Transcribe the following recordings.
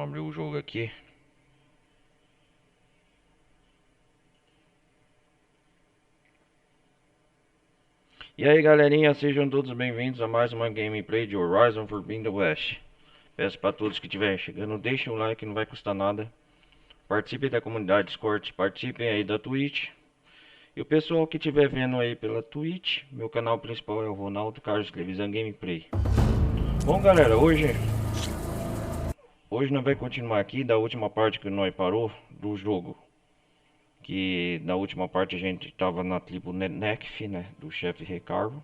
Vamos abrir o jogo aqui. E aí galerinha, sejam todos bem-vindos a mais uma gameplay de Horizon Forbidden West. Peço para todos que estiverem chegando, deixem um like, não vai custar nada. Participem da comunidade Discord, participem aí da Twitch. E o pessoal que estiver vendo aí pela Twitch, meu canal principal é o Ronaldo Carlos Televisão Gameplay. Bom galera, hoje nós vamos continuar aqui da última parte que nós parou do jogo. Que na última parte a gente estava na tribo Nekf, né, do chefe Recarvo.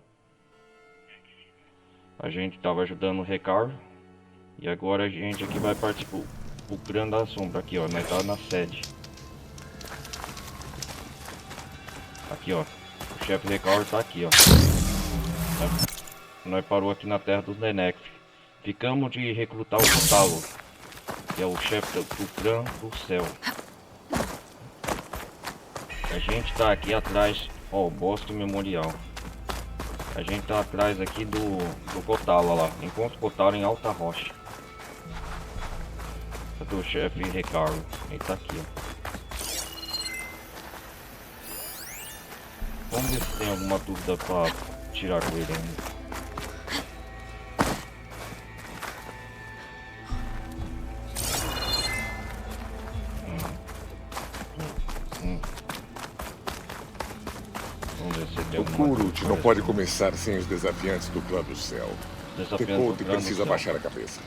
A gente estava ajudando o Recarvo. E agora a gente aqui vai partir pro Crânio da Sombra. Aqui ó, nós tá na sede. Aqui ó, o chefe Recarvo tá aqui ó. Nós parou aqui na terra dos Nekf. Ficamos de recrutar o Cotalo, que é o chefe do Crânio do Céu. A gente tá aqui atrás, ó, o Bosque Memorial. A gente tá atrás aqui do Kotala lá. Encontra o Kotala em Alta Rocha. Cadê o chefe Recarvo? Ele tá aqui, ó. Vamos ver se tem alguma dúvida pra tirar com ele ainda. O Kurut não pode começar sem os desafiantes do Clã do Céu. Tekote precisa baixar a cabeça.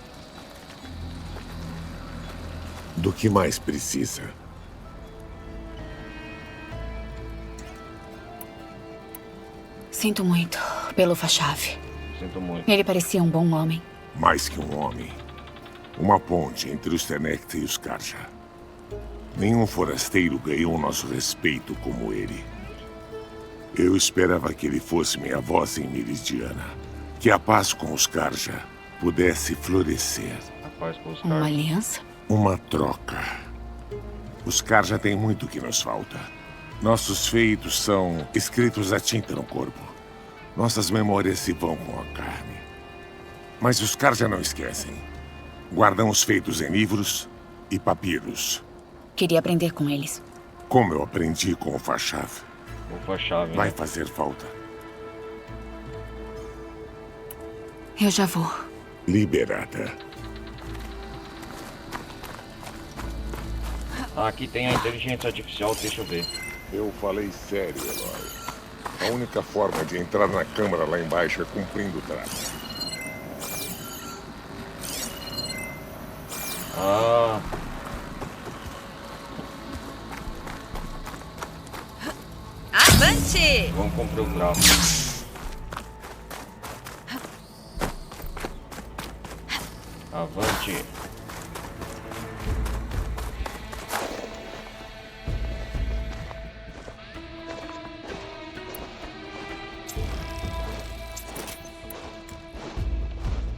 Do que mais precisa? Sinto muito pelo Fachave. Sinto muito. Ele parecia um bom homem. Mais que um homem. Uma ponte entre os Tenekth e os Karja. Nenhum forasteiro ganhou nosso respeito como ele. Eu esperava que ele fosse minha voz em Meridiana. Que a paz com os Karja pudesse florescer. A paz com os Uma Karja. aliança? Uma troca. Os Karja têm muito que nos falta. Nossos feitos são escritos a tinta no corpo. Nossas memórias se vão com a carne. Mas os Karja não esquecem. Guardam os feitos em livros e papiros. Queria aprender com eles. Como eu aprendi com o Fachave. O Fachave, Vai né? fazer falta. Eu já vou. Liberada. Aqui tem a inteligência artificial, deixa eu ver. Eu falei sério, Eloy. A única forma de entrar na câmara lá embaixo é cumprindo o trato. Ah. Avante! Vamos cumprir o trato. Avante.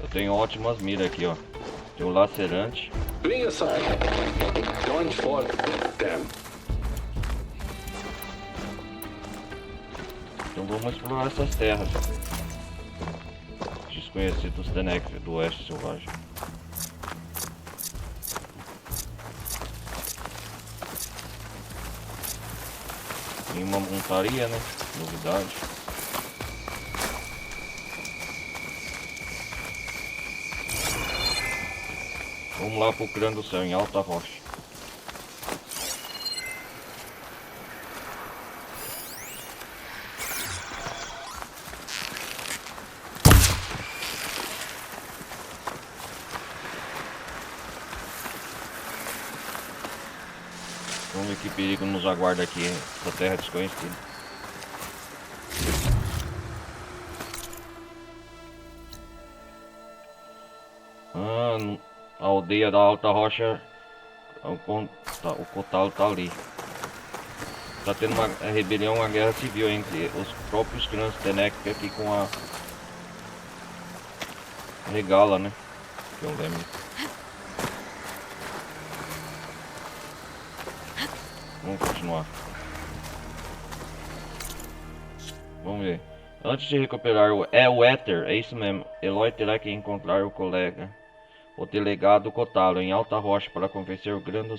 Eu tenho ótimas miras aqui, ó. Tem o lacerante. Bring aside. Don't fall. Damn. Então vamos explorar essas terras desconhecidos da Nekf, do Oeste Selvagem. Tem uma montaria, né? Novidade. Vamos lá pro Crânio do Céu, em Alta Rocha. Vamos ver que perigo nos aguarda aqui, essa terra desconhecida. A aldeia da Alta Rocha, o Kotalo tá ali. Tá tendo uma rebelião, uma guerra civil entre os próprios clãs Tenekth aqui com a Regala, né? Que eu lembro. Vamos continuar. Vamos ver. Antes de recuperar o Éter, é isso mesmo. Eloy terá que encontrar o colega o delegado Kotaro em Alta Rocha para convencer o Grande do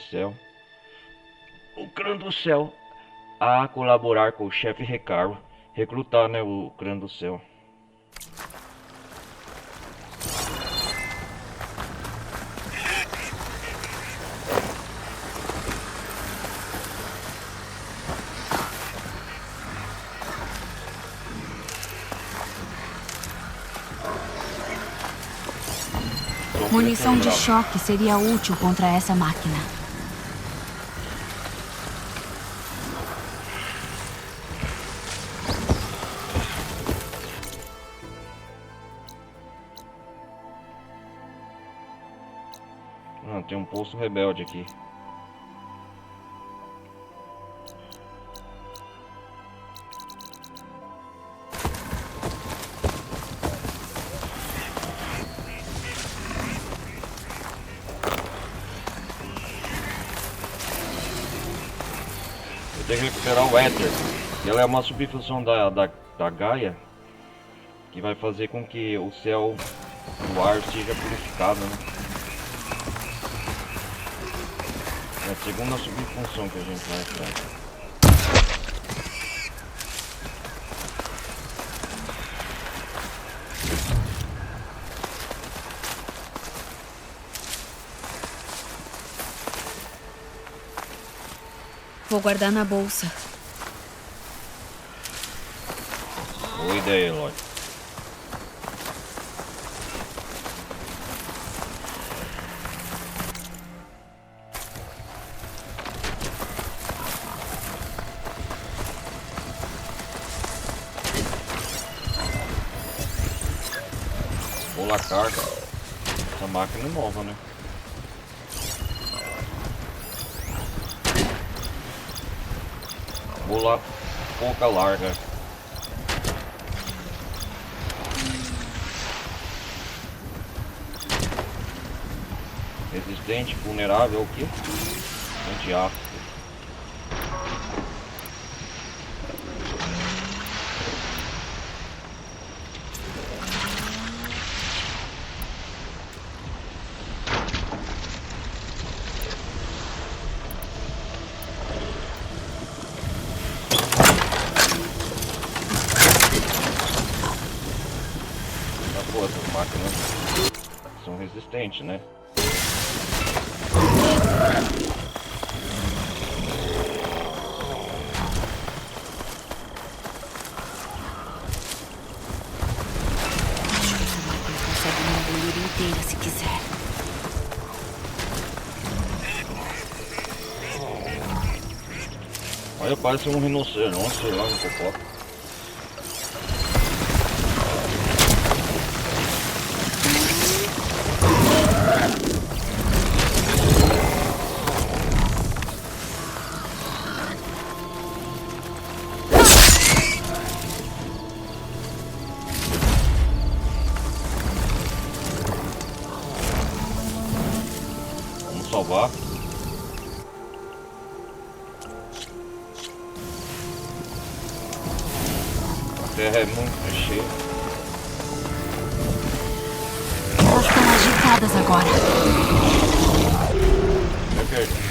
Céu a colaborar com o chefe Recaro, recrutar, né, o Grande do Céu. Munição de choque seria útil contra essa máquina. Ah, tem um posto rebelde aqui. Tem que recuperar o Éter. Ela é uma subfunção da Gaia que vai fazer com que o céu, o ar seja purificado, né? É a segunda subfunção que a gente vai atrás. Vou guardar na bolsa. Boa ideia, Eloy. Bola carga. Essa máquina é nova, né? Bola pouca larga. Resistente, vulnerável ao que? Antiácido. Pô, essas máquinas são resistentes, né? Consegue me engolir inteira se quiser. Olha, parece um rinoceronte, sei lá, no cocó. Vamos salvar. A terra é muito cheia. Elas estão agitadas agora. Perfeito.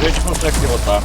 A gente consegue derrotar.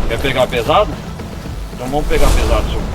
Quer pegar pesado? Então vamos pegar pesado, senhor.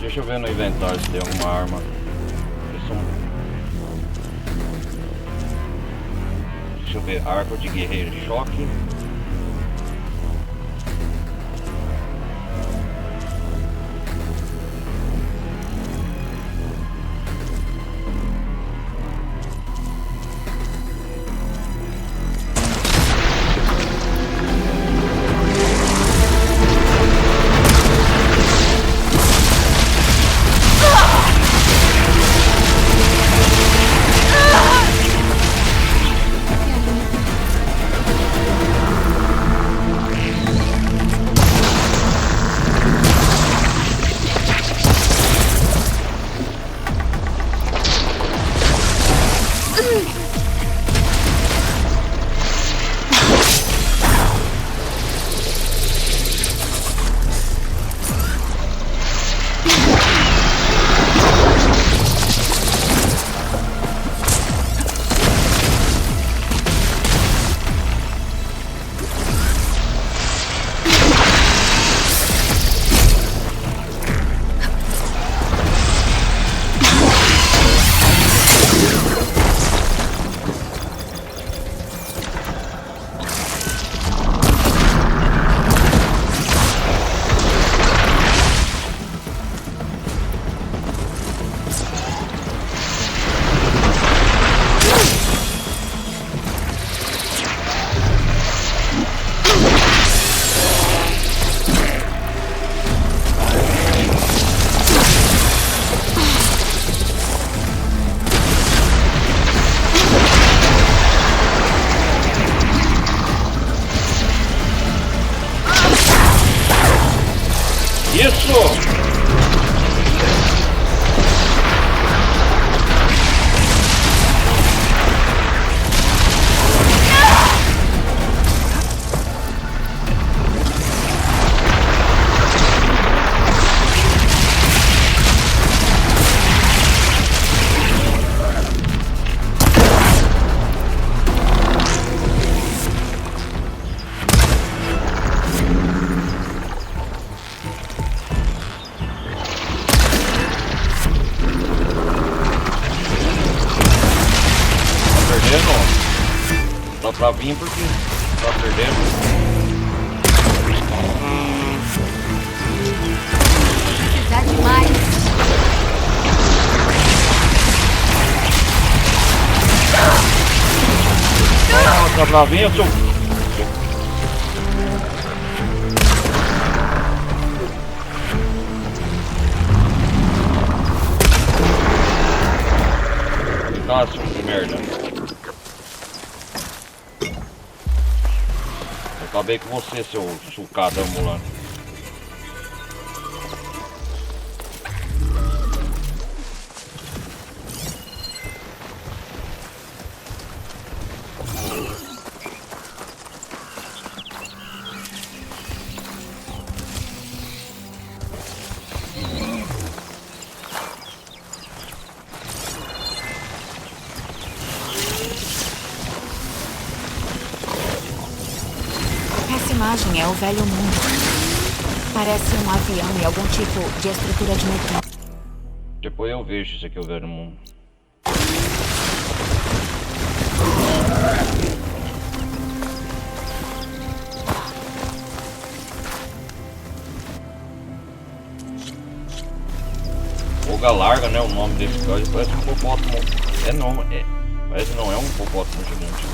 Deixa eu ver no inventário se tem alguma arma. Deixa eu ver, arco de guerreiro, choque. Isso! Tá pra vir porque tá perdendo. Dá demais. Tá pra vir, seu... Nossa, que merda. Acabei com você, seu sucado ambulante. Essa imagem é o velho mundo. Parece um avião e algum tipo de estrutura de metal. Depois eu vejo isso aqui, o velho mundo. Foga larga, né? O nome desse cara parece um hipopótamo. É nome. Mas não é um hipopótamo gigante.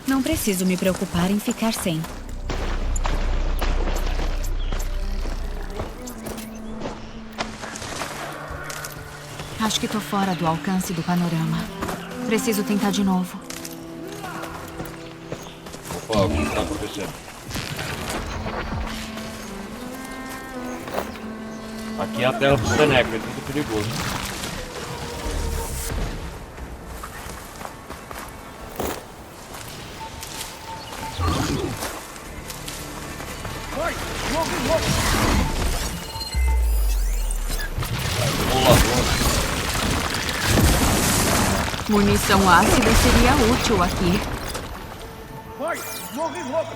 Não preciso me preocupar em ficar sem. Acho que tô fora do alcance do panorama. Preciso tentar de novo. Opa, o que tá acontecendo? Aqui é a tela do Teneco, é tudo perigoso. Munição ácida seria útil aqui. Vai! Morre logo!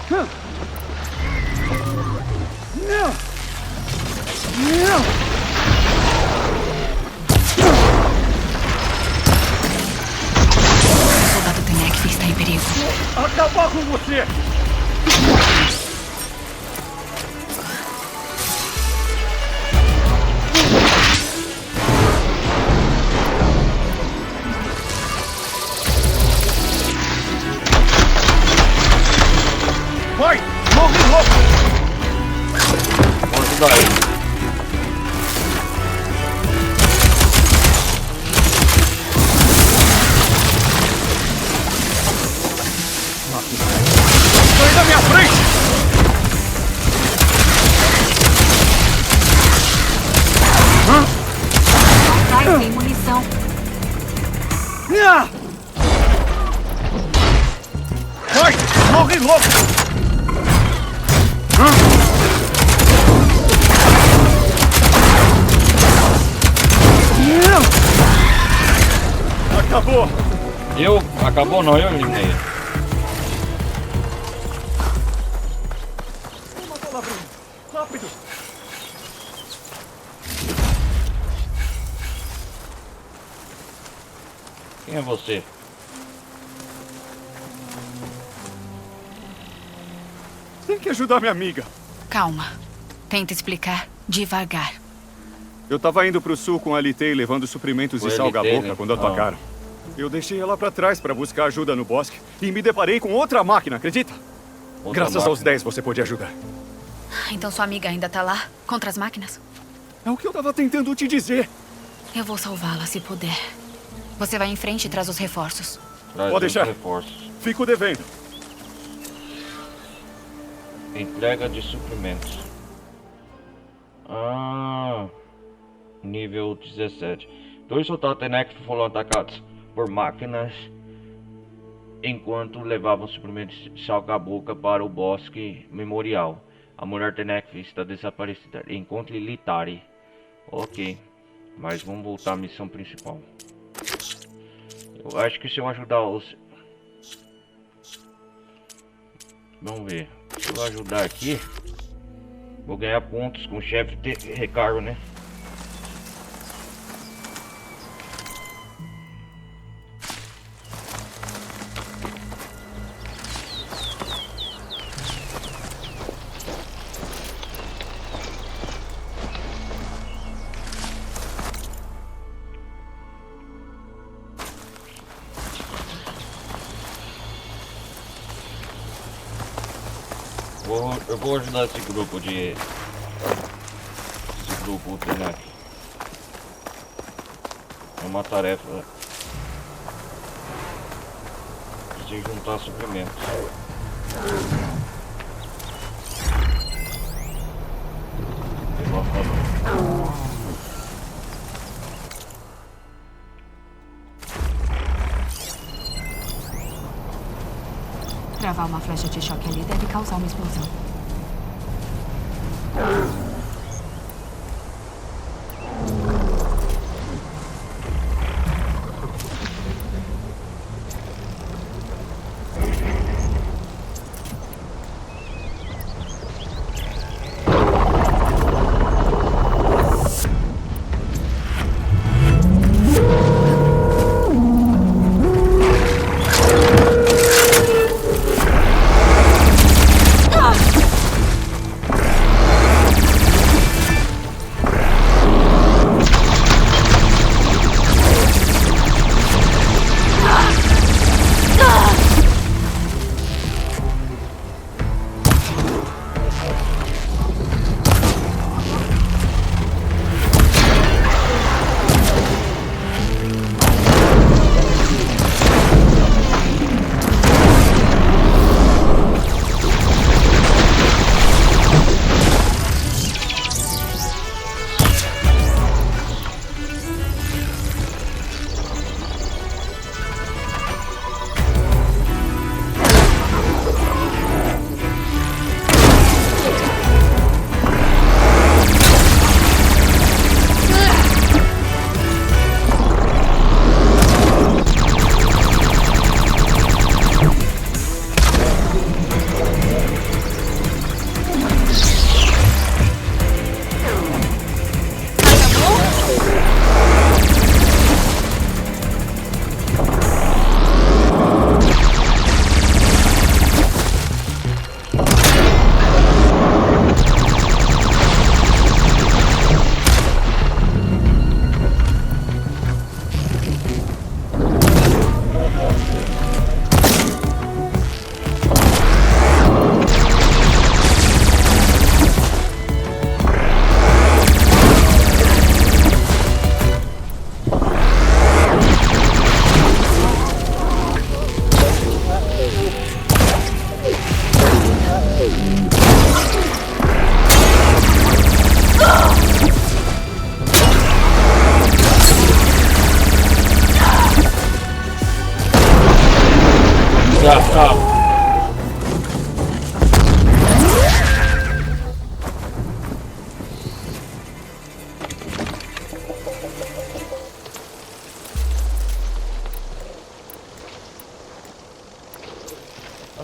Não! Não! O soldado Tenek está em perigo. Acabar com você! Vai! Morre logo! Vamos ajudar ele. Sai da minha frente! Vai, sem munição. Vai! Morre logo! Acabou! Acabou não, eu eliminei ele. Uma palavrinha! Rápido! Quem é você? Tem que ajudar minha amiga. Calma. Tenta explicar devagar. Eu tava indo pro sul com a Litei levando suprimentos Com e a salga a Litei, boca né? quando atacaram. Eu deixei ela pra trás pra buscar ajuda no bosque e me deparei com outra máquina, acredita? Outra Graças máquina. aos 10 você pôde ajudar. Então sua amiga ainda tá lá? Contra as máquinas? É o que eu tava tentando te dizer. Eu vou salvá-la se puder. Você vai em frente e traz os reforços. Traz Pode os deixar. reforços. Fico devendo. Entrega de suprimentos. Nível 17. 2 soldados Tenek foram atacados por máquinas enquanto levavam suprimentos de salga-boca para o bosque memorial. A mulher Tenek está desaparecida. Encontre Litari. Ok. Mas vamos voltar à missão principal. Eu acho que se eu ajudar os... Vamos ver. Se eu ajudar aqui, vou ganhar pontos com o chefe de recargo, né? Eu vou ajudar esse grupo de... Esse grupo Tenek. É uma tarefa de juntar suprimentos. Travar uma flecha de choque ali deve causar uma explosão.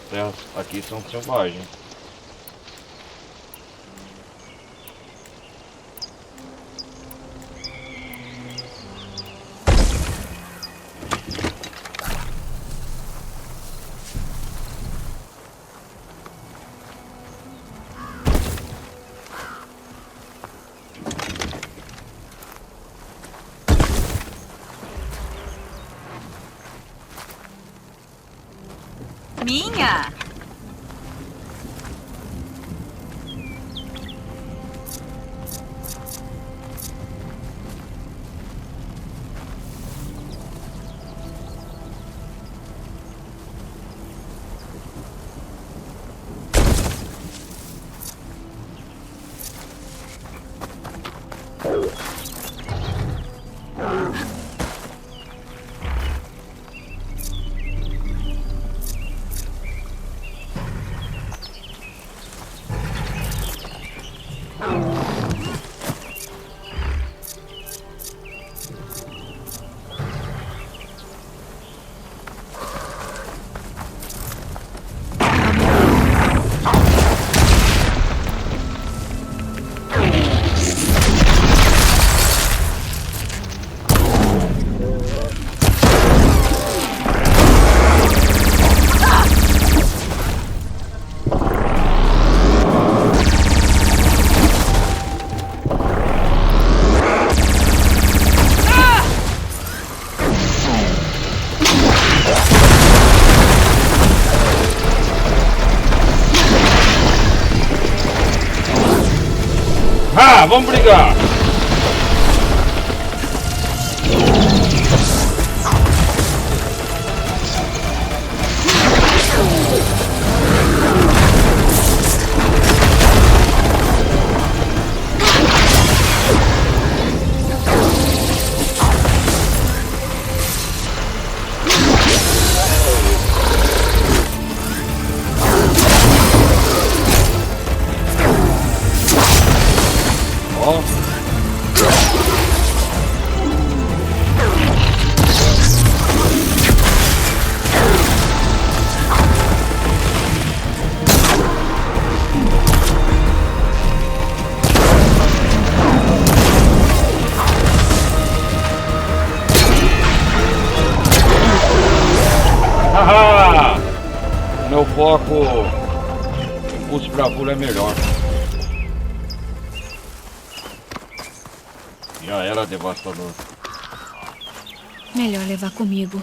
terras aqui são selvagens. Minha! Ah, vamos brigar! Ó. Haha! Meu foco, impulso bravura é melhor. Já era devastador. Melhor levar comigo.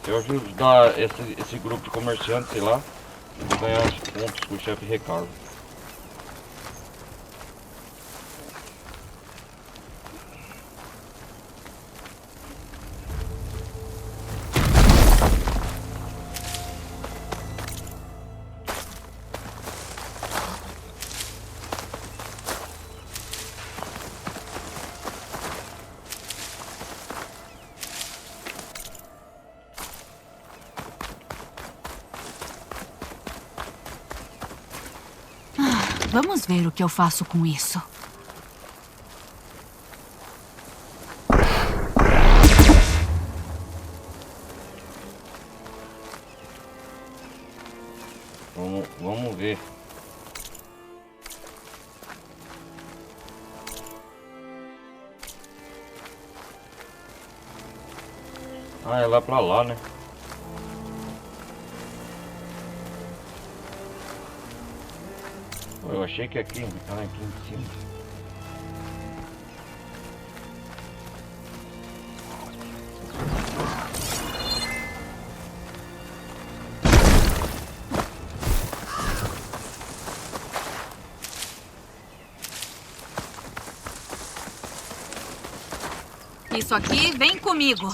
Se eu ajudar esse grupo de comerciantes, sei lá, eu vou ganhar os pontos que o chefe recarga. Vamos ver o que eu faço com isso. Vamos ver. Ah, é lá pra lá, né? Eu achei que aqui em cima. Isso aqui vem comigo.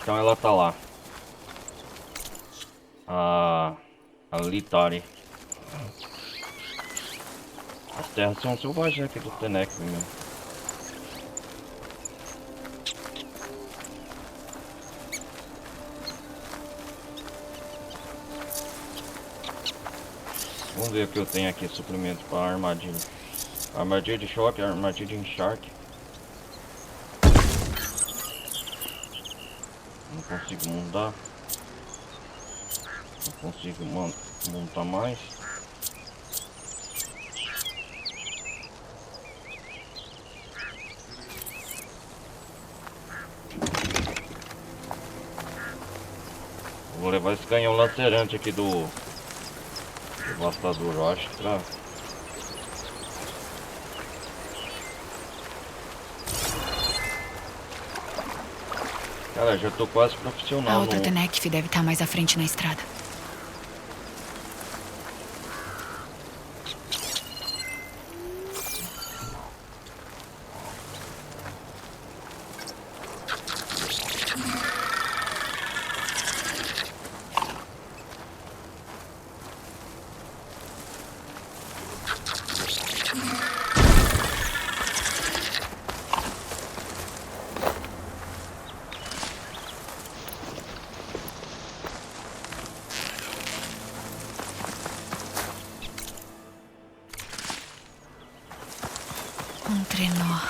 Então ela tá lá. A Litari. As terras são selvagens aqui do Tenekth mesmo. Vamos ver o que eu tenho aqui, suplemento para armadilha. Armadilha de choque, armadilha de encharque. Não consigo montar. Não consigo montar mais. Vou levar esse canhão lacerante aqui do devastador, eu acho, pra... Cara, já tô quase A profissional outra no... Tenekth deve estar mais à frente na estrada. Um trenó,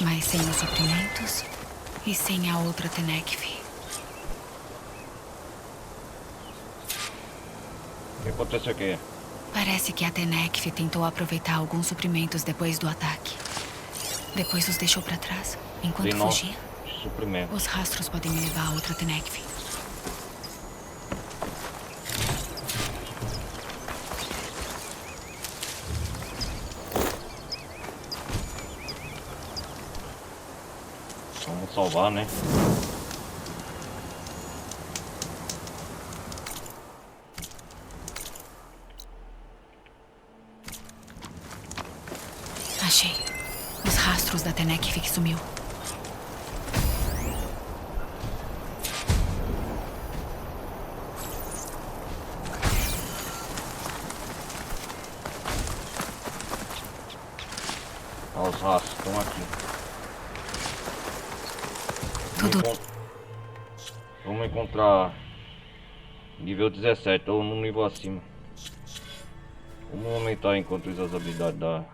mas sem os suprimentos e sem a outra Tenekth. O que aconteceu aqui? Parece que a Tenekth tentou aproveitar alguns suprimentos depois do ataque. Depois os deixou pra trás, enquanto Trenó, fugia. suprimento. Os rastros podem me levar a outra Tenekth. Vamos salvar, né? Achei. Os rastros da Tenekth que sumiu. Ah, os rastros estão aqui. Tudo. Vamos encontrar nível 17 ou no nível acima. Vamos aumentar enquanto isso as habilidades da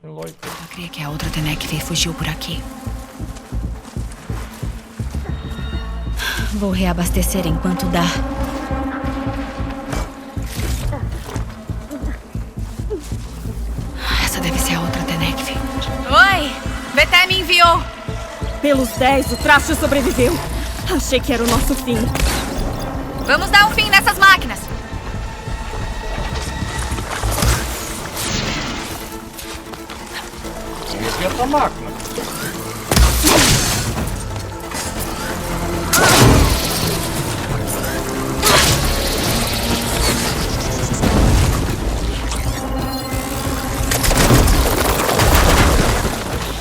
Eloy. Eu creio que a outra Tenekth fugiu por aqui. Vou reabastecer enquanto dá. Essa deve ser a outra Tenekth. Oi! Veté me enviou! Pelos 10, o traste sobreviveu. Achei que era o nosso fim. Vamos dar um fim nessas máquinas! Vamos ver essa máquina.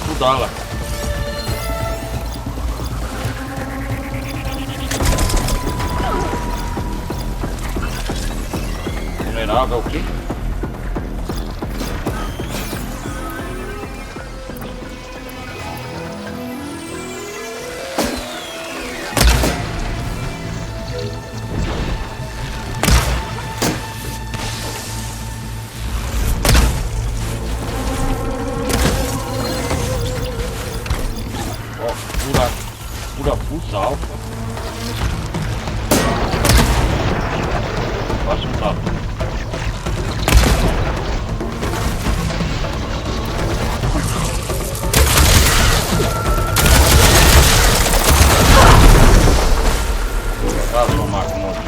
Estudá-la. Vulnerável o quê? Pura pulsa alfa. Baixa um tapa. Caso uma máquina aqui.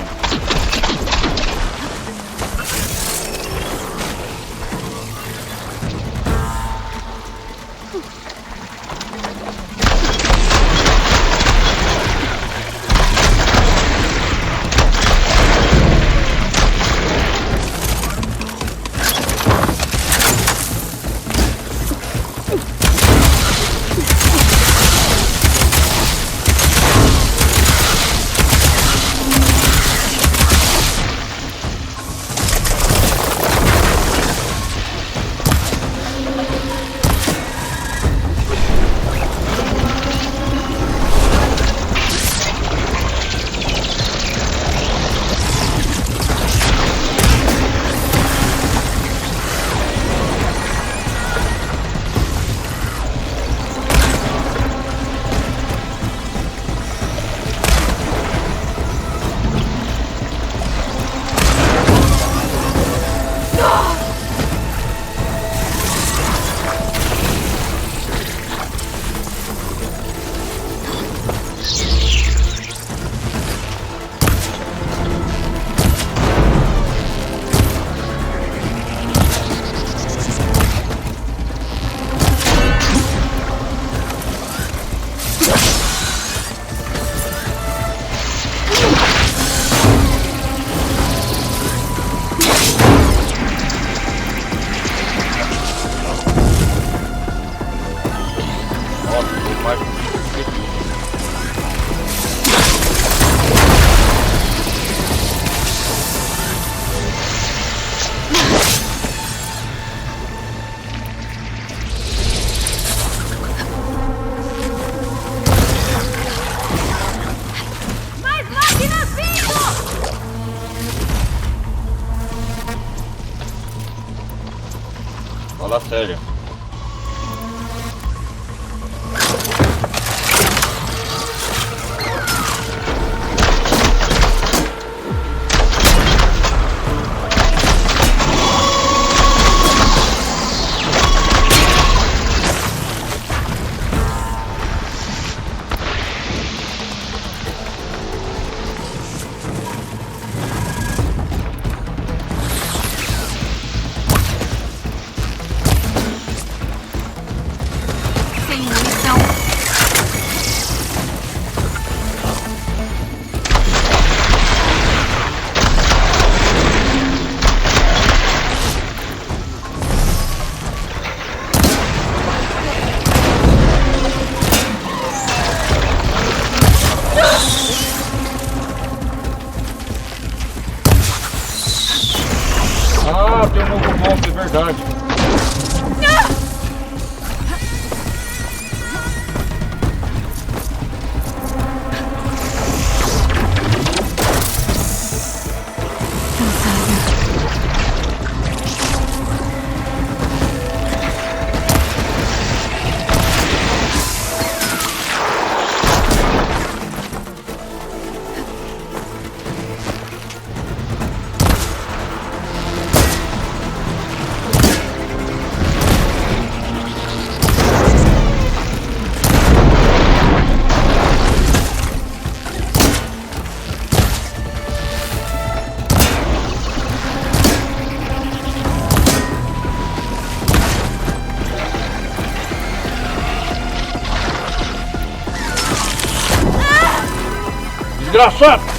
mais difícil do que tudo. Mais máquinas vindo! Fala sério. Sem munição. Ah, tem um novo golpe, é verdade. Desgraçado!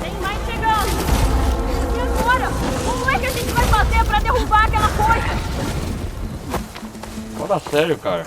Tem mais chegando! E agora? Como é que a gente vai fazer pra derrubar aquela coisa? Fala sério, cara.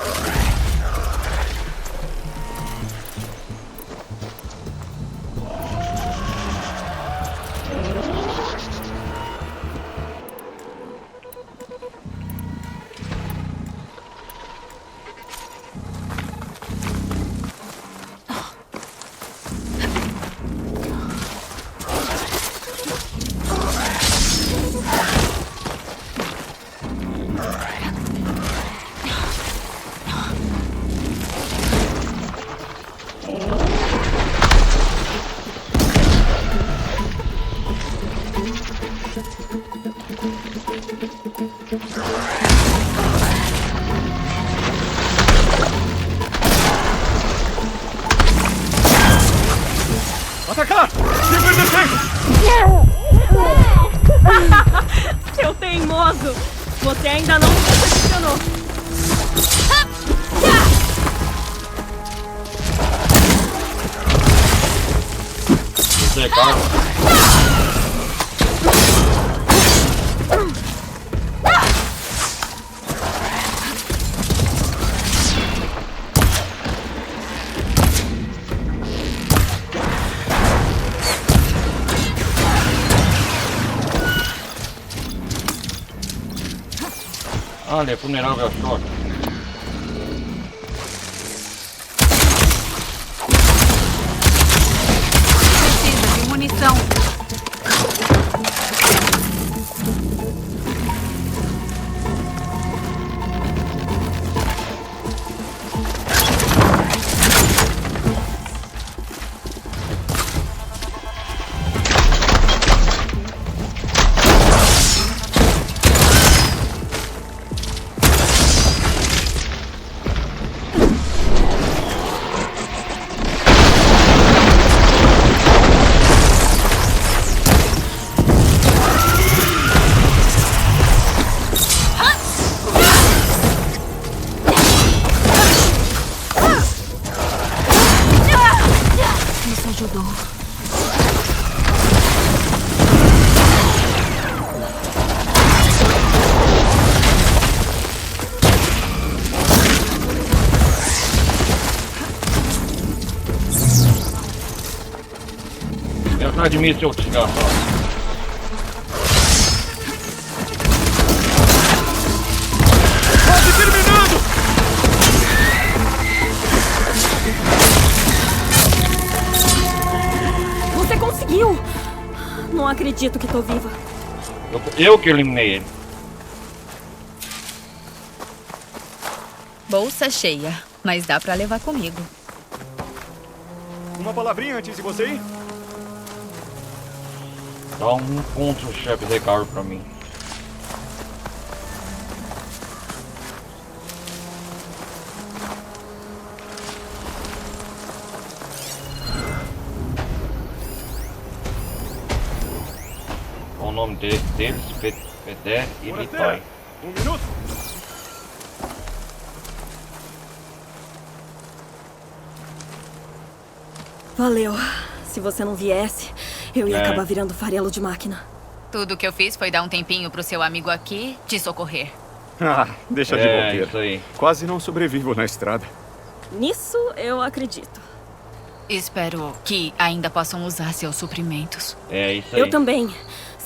Atacar! Sempre defeito! Seu teimoso! Você ainda não me decepcionou! Você é cara. Ah, ele é vulnerável ao choque. Precisa de munição. cima de mim, seu desgraçado. Quase terminando! Você conseguiu! Não acredito que tô viva. Eu que eliminei ele. Bolsa cheia, mas dá pra levar comigo. Uma palavrinha antes de você ir? Dá um ponto, chefe Ricardo, pra mim. Qual o nome deles? Pedé e Litai. Um minuto! Valeu. Se você não viesse, eu ia É. acabar virando farelo de máquina. Tudo que eu fiz foi dar um tempinho pro seu amigo aqui te socorrer. Ah, deixa de É, bobeira. isso aí. Quase não sobrevivo na estrada. Nisso eu acredito. Espero que ainda possam usar seus suprimentos. É isso aí. Eu também.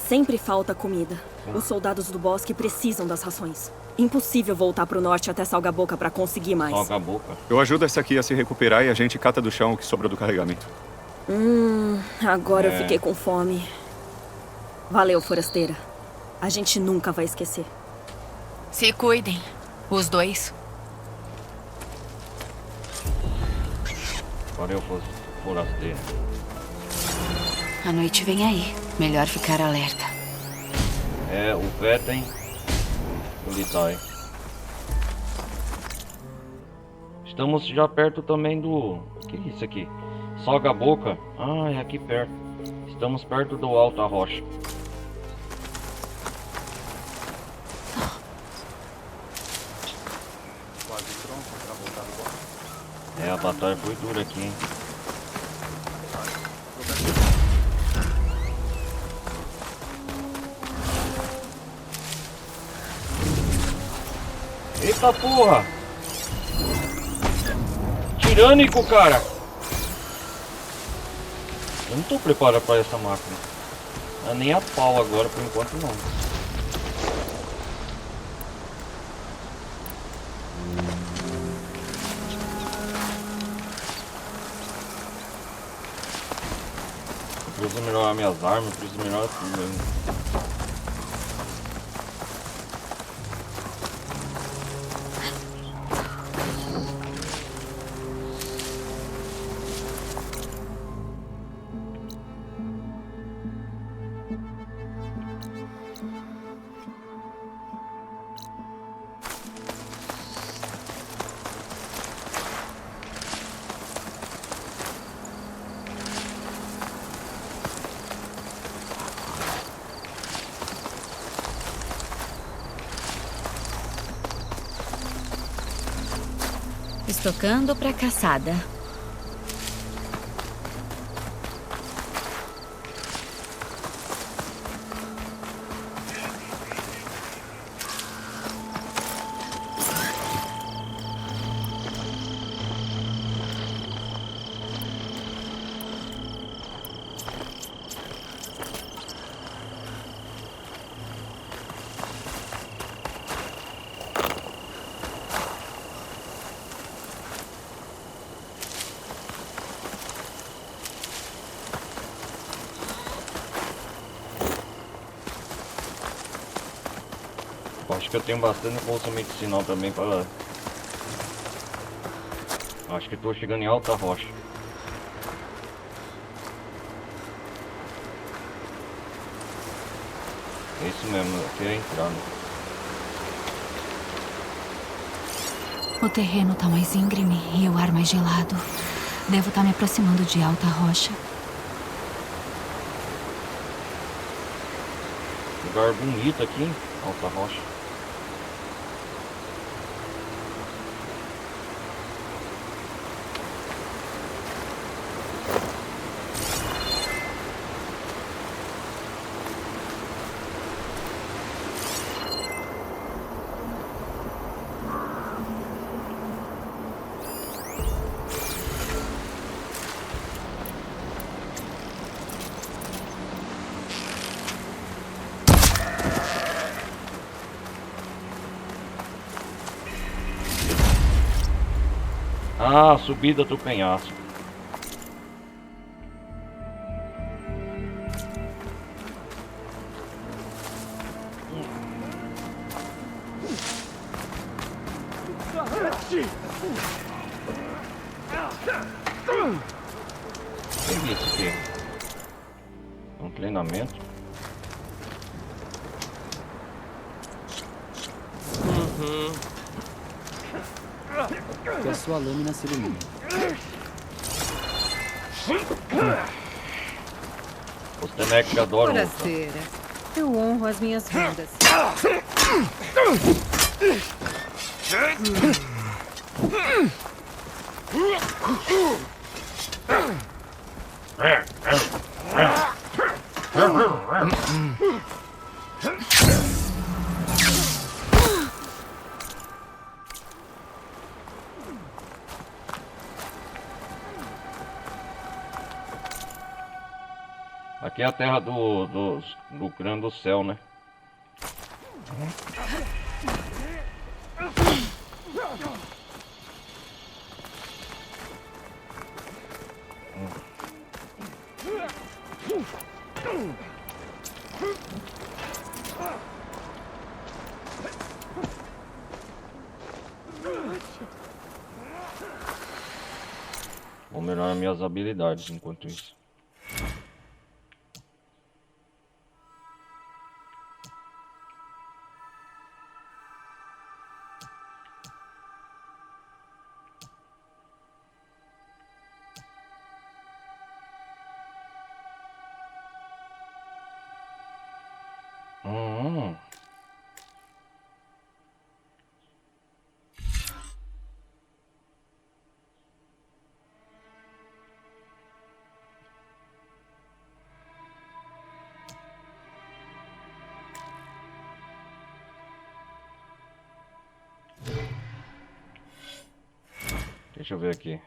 Sempre falta comida. Os soldados do bosque precisam das rações. Impossível voltar pro norte até Salga-Boca pra conseguir mais. Toca a boca. Eu ajudo essa aqui a se recuperar e a gente cata do chão o que sobrou do carregamento. Agora eu fiquei com fome. Valeu, forasteira. A gente nunca vai esquecer. Se cuidem, os dois. Valeu, forasteiro. A noite vem aí. Melhor ficar alerta. É, o Vetem e o Litai. Estamos já perto também do... O que é isso aqui? Salga-Boca. Ah, é aqui perto. Estamos perto do Alta Rocha. É, a batalha foi dura aqui, hein? Eita porra! Tirânico, cara! Eu não tô preparado pra essa máquina. Nem a pau agora, por enquanto não. Eu preciso melhorar minhas armas, preciso melhorar tudo ainda. Estocando pra caçada. Acho que eu tenho bastante bolsa medicinal também para... Acho que estou chegando em Alta Rocha. É isso mesmo, aqui é a entrada. O terreno tá mais íngreme e o ar mais gelado. Devo estar me aproximando de Alta Rocha. Lugar bonito aqui, hein? Alta Rocha. Ah, subida do penhasco. O que é isso aqui? Um treinamento? Que a sua lâmina se ilumine. Os Tenec adoram lutar. Buonasera. Eu honro as minhas vendas. Aqui é a terra do crânio do céu, né? Vou melhorar minhas habilidades enquanto isso. Deixa eu ver aqui.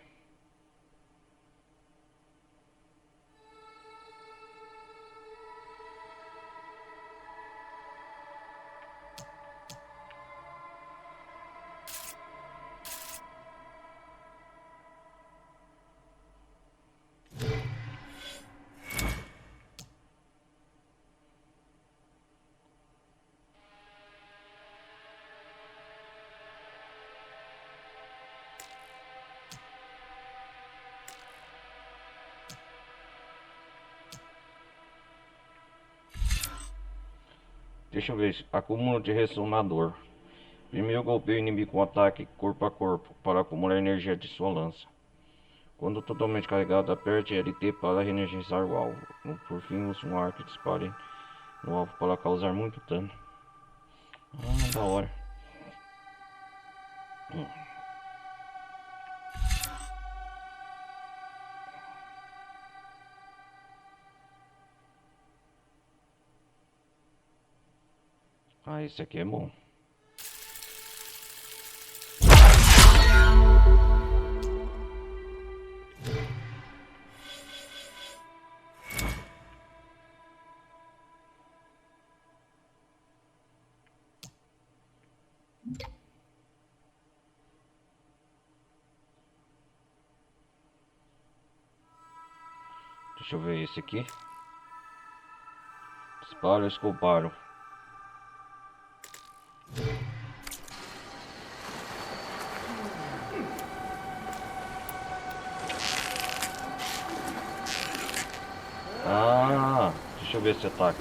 Deixa eu ver. Acúmulo de ressonador. Primeiro golpeia o inimigo com ataque corpo a corpo para acumular energia de sua lança. Quando totalmente carregado, aperte LT para reenergizar o alvo. Por fim, use um arco e dispare no alvo para causar muito dano. Ah, da hora. Ah, esse aqui é bom. Deixa eu ver esse aqui. Disparo, escoparo. Ah, deixa eu ver esse ataque.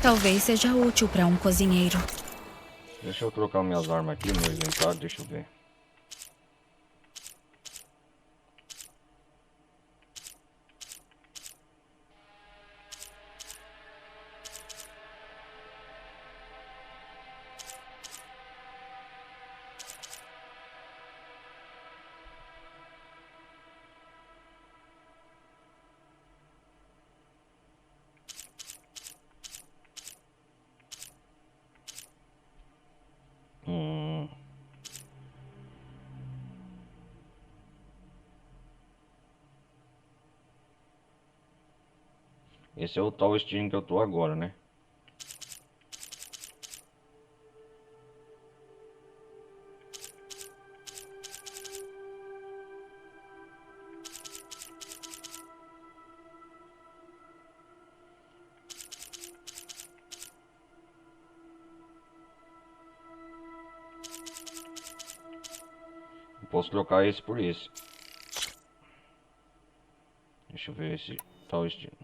Talvez seja útil para um cozinheiro. Deixa eu trocar minhas armas aqui no inventário, deixa eu ver. Esse é o tal estilo que eu tô agora, né? Posso trocar esse por esse. Deixa eu ver esse tal estilo.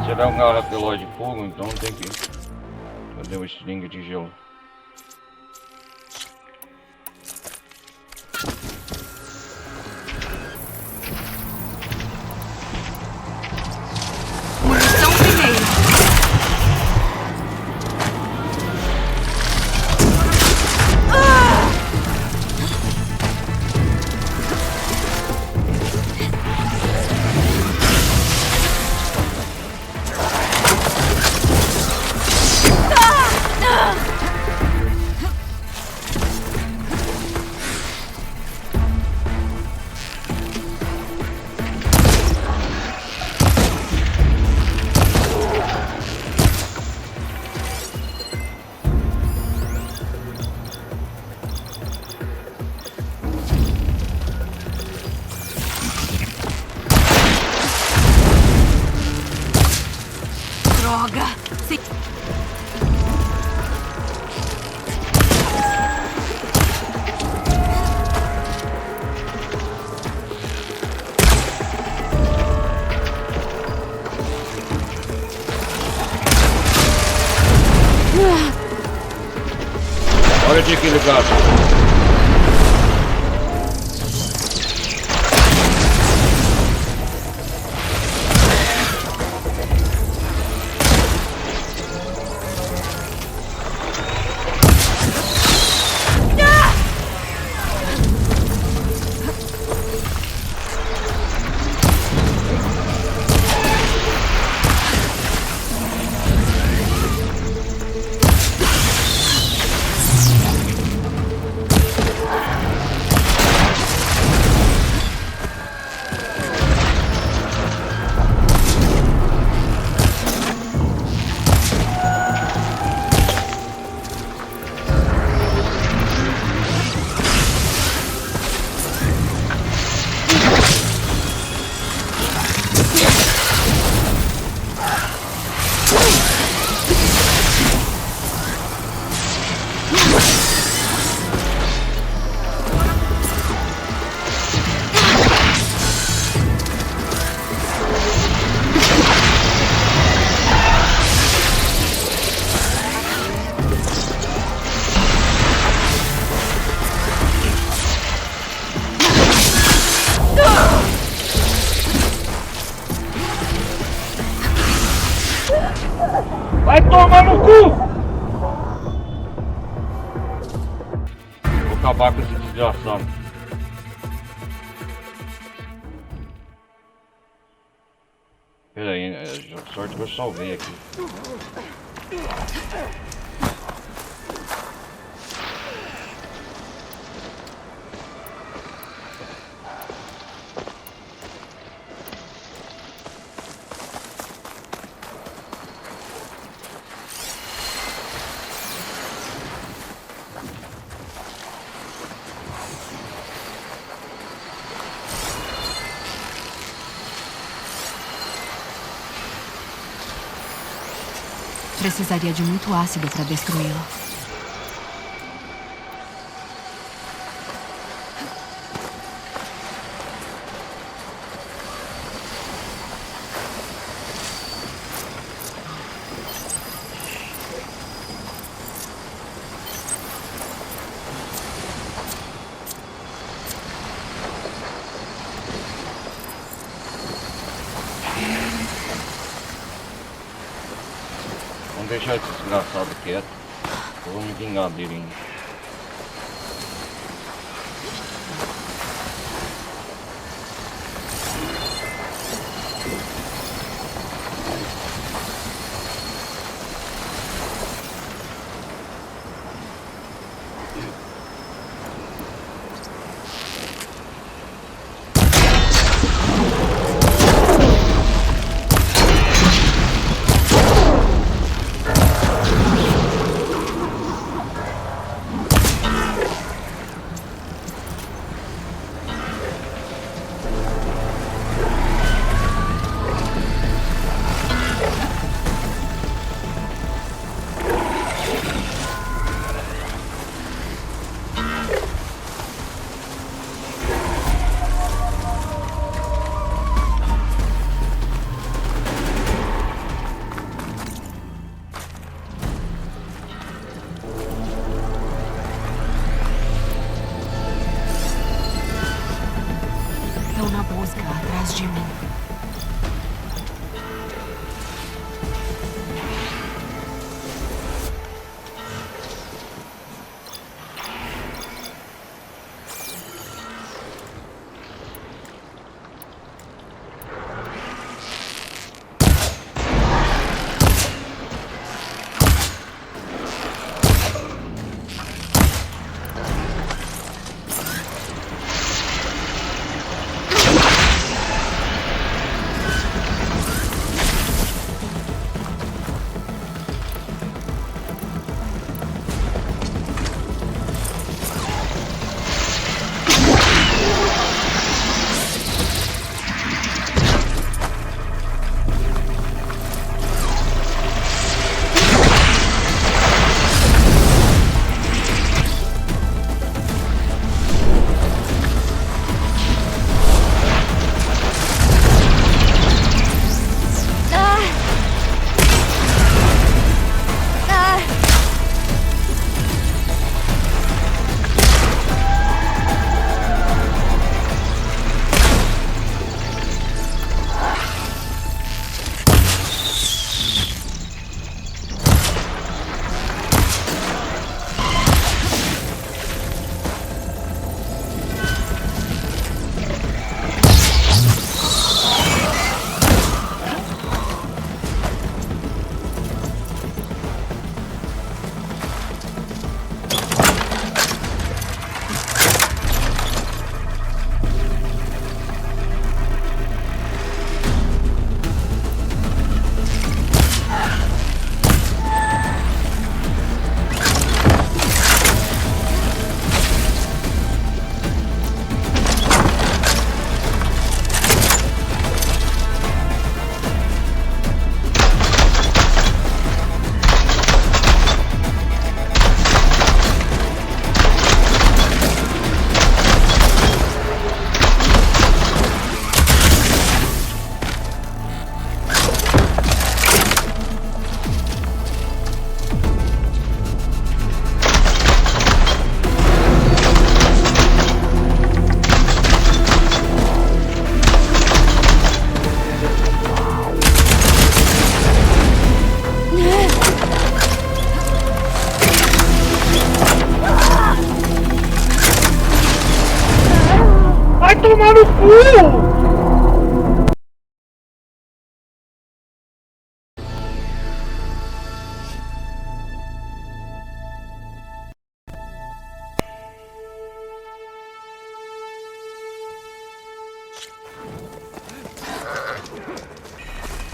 Será um garra relógio de fogo, então tem que... Cadê o string de gelo? Munição primeiro. Droga! Olha de aquele gato. acabar com esse desgraçado. Pera aí, sorte que eu salvei aqui. Precisaria de muito ácido para destruí-lo. Vamos deixar esse desgraçado quieto. Eu vou me vingar dele ainda. Estão na busca atrás de mim. tomar no cu!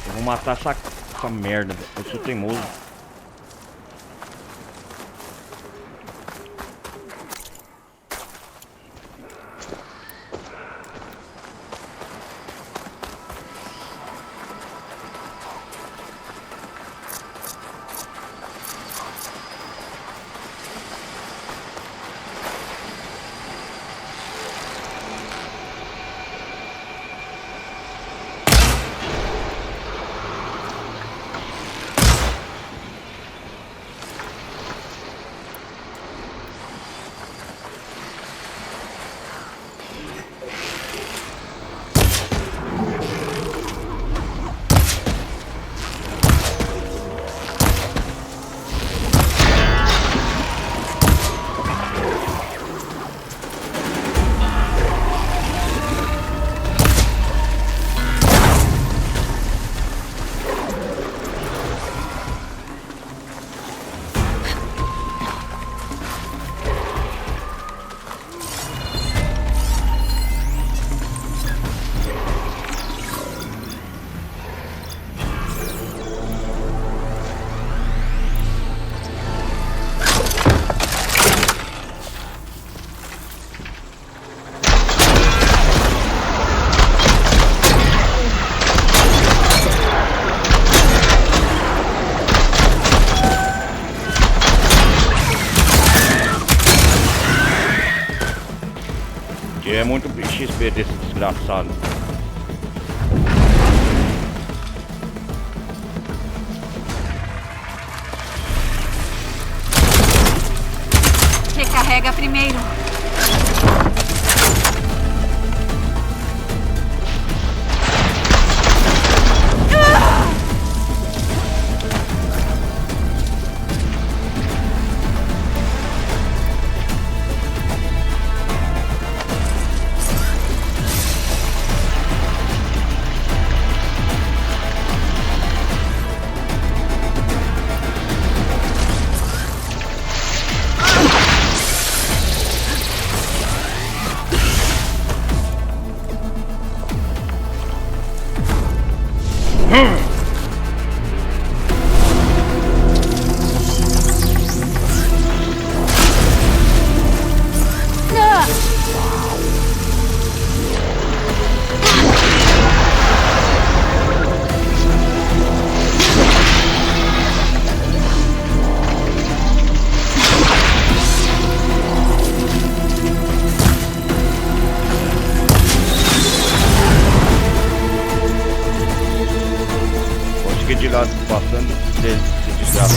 Eu vou matar essa merda, eu sou teimoso. É muito XP desse desgraçado. Recarrega primeiro. De lado passando dele, se desgraça.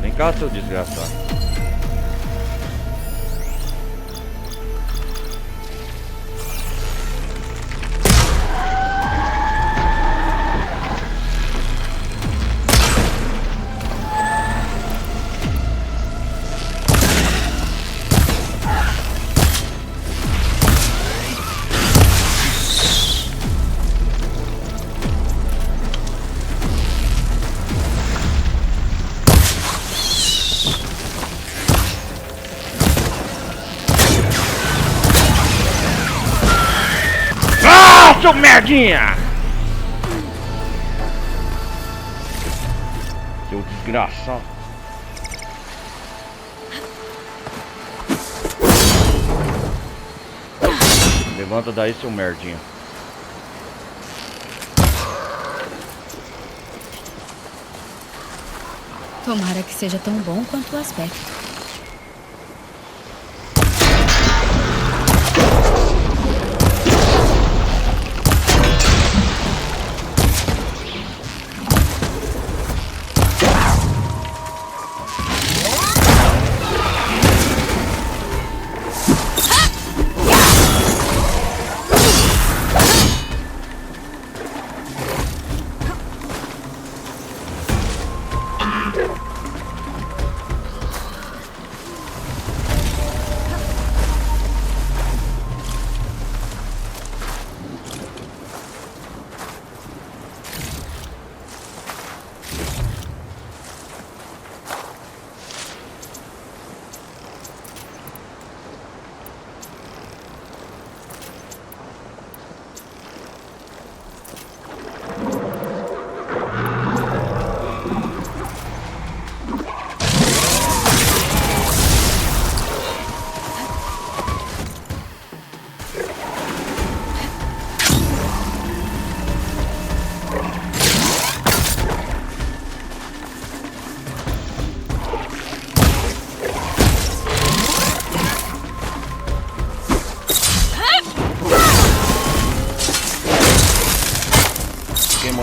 Vem cá, seu desgraçado. Seu merdinha! Seu desgraçado! Levanta daí, seu merdinha! Tomara que seja tão bom quanto o aspecto.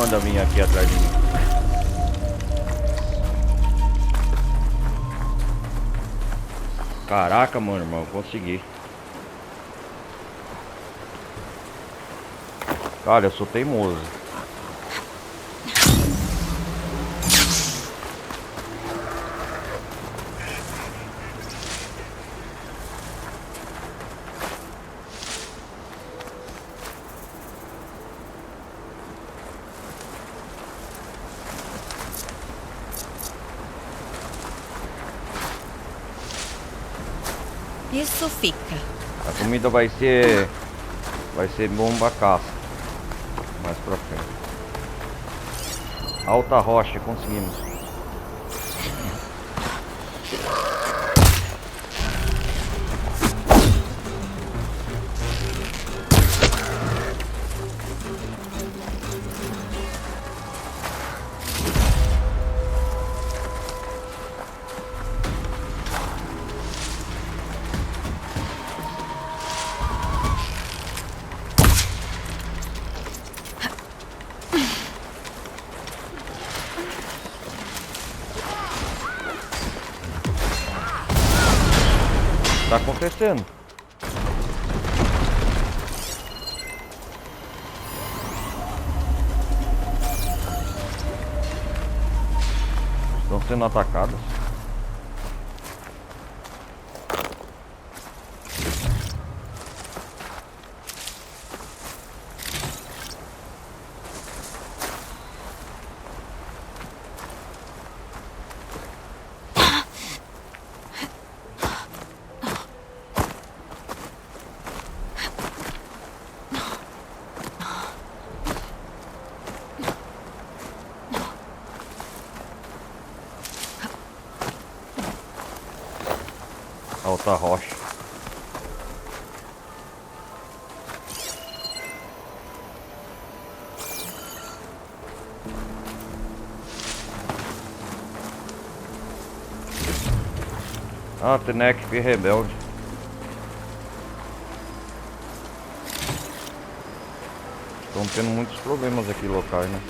manda vir aqui atrás de mim. Caraca, mano, irmão, consegui. Cara, eu sou teimoso. Isso fica. A comida vai ser bomba caça. Mais pra frente. Alta rocha, conseguimos. Tá acontecendo. Estão sendo atacados. Alta rocha. Ah, Tenek rebelde. Estão tendo muitos problemas aqui locais, né?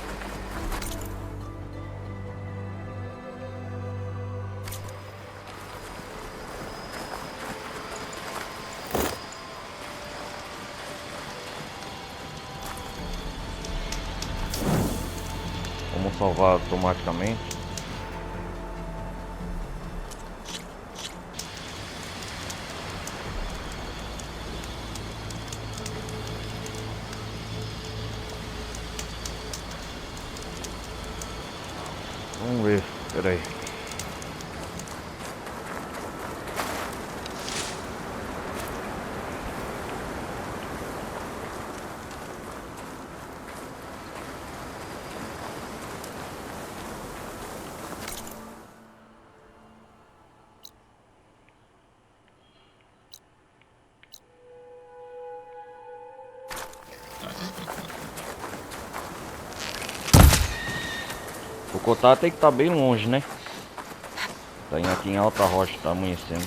Vamos salvar automaticamente. Vamos ver, peraí. O Cotá tem que estar bem longe, né? Tá aqui em Alta Rocha, tá amanhecendo.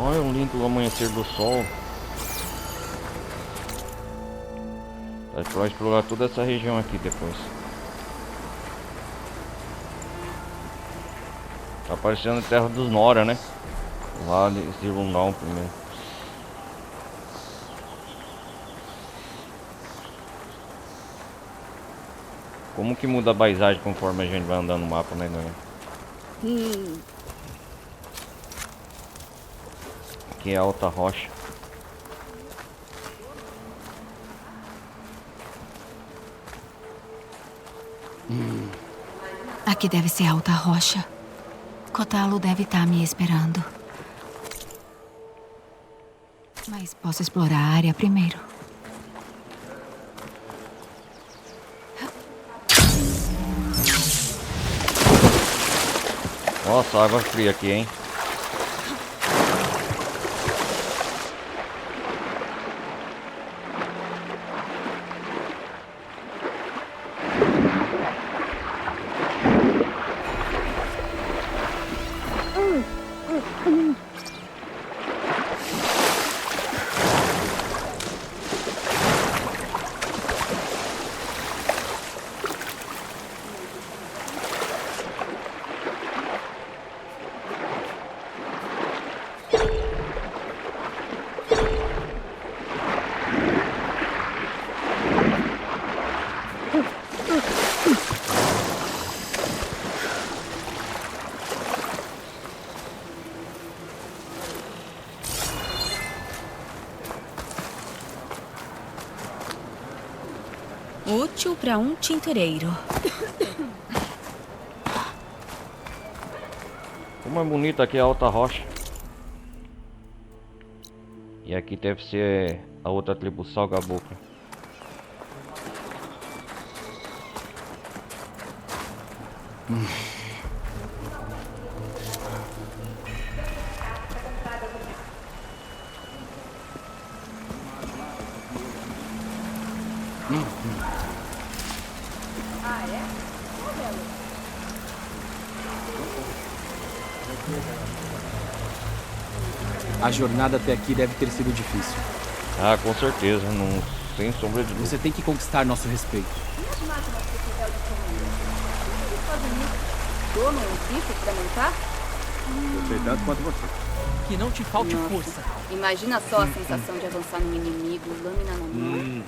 Olha um lindo amanhecer do sol. Vai pra explorar toda essa região aqui depois. Tá aparecendo a terra dos Nora, né? Lá de Zirundão primeiro. Como que muda a paisagem conforme a gente vai andando no mapa, né, galera? Aqui é Alta Rocha. Aqui deve ser Alta Rocha. Kotalo deve estar me esperando. Mas posso explorar a área primeiro. Nossa, água fria aqui, hein? Útil para um tintureiro. Como é bonita aqui a Alta Rocha. E aqui deve ser a outra tribo Salgaboca. A jornada até aqui deve ter sido difícil. Ah, com certeza, não, sem sombra de dúvida. Você tem que conquistar nosso respeito. Tomam um bife pra montar? Eu sei tanto quanto você. Que não te falte Nossa, força. imagina só a sensação de avançar no inimigo, lâmina na mão.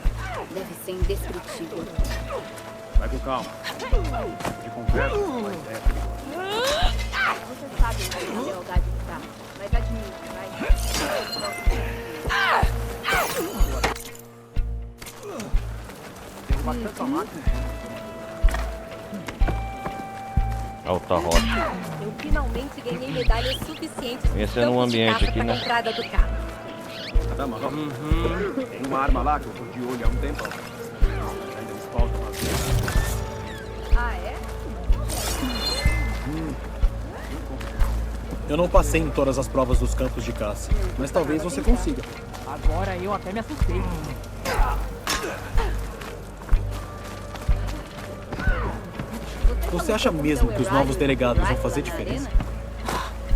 Deve ser indescritível. Vai com calma. De conversa, mas é perigoso. Vocês sabem onde a lealdade está, mas admite, vai. Tem bastante máquina. Alta Rocha. Eu finalmente ganhei medalhas suficientes Esse é no ambiente aqui, né? entrada do carro. Tá, mas tem uma arma lá que eu tô de olho há um tempo. Ainda me falta uma vez. Ah, é? Eu não passei em todas as provas dos campos de caça, mas talvez você consiga. Agora eu até me assustei. Você acha mesmo que os novos delegados vão fazer diferença?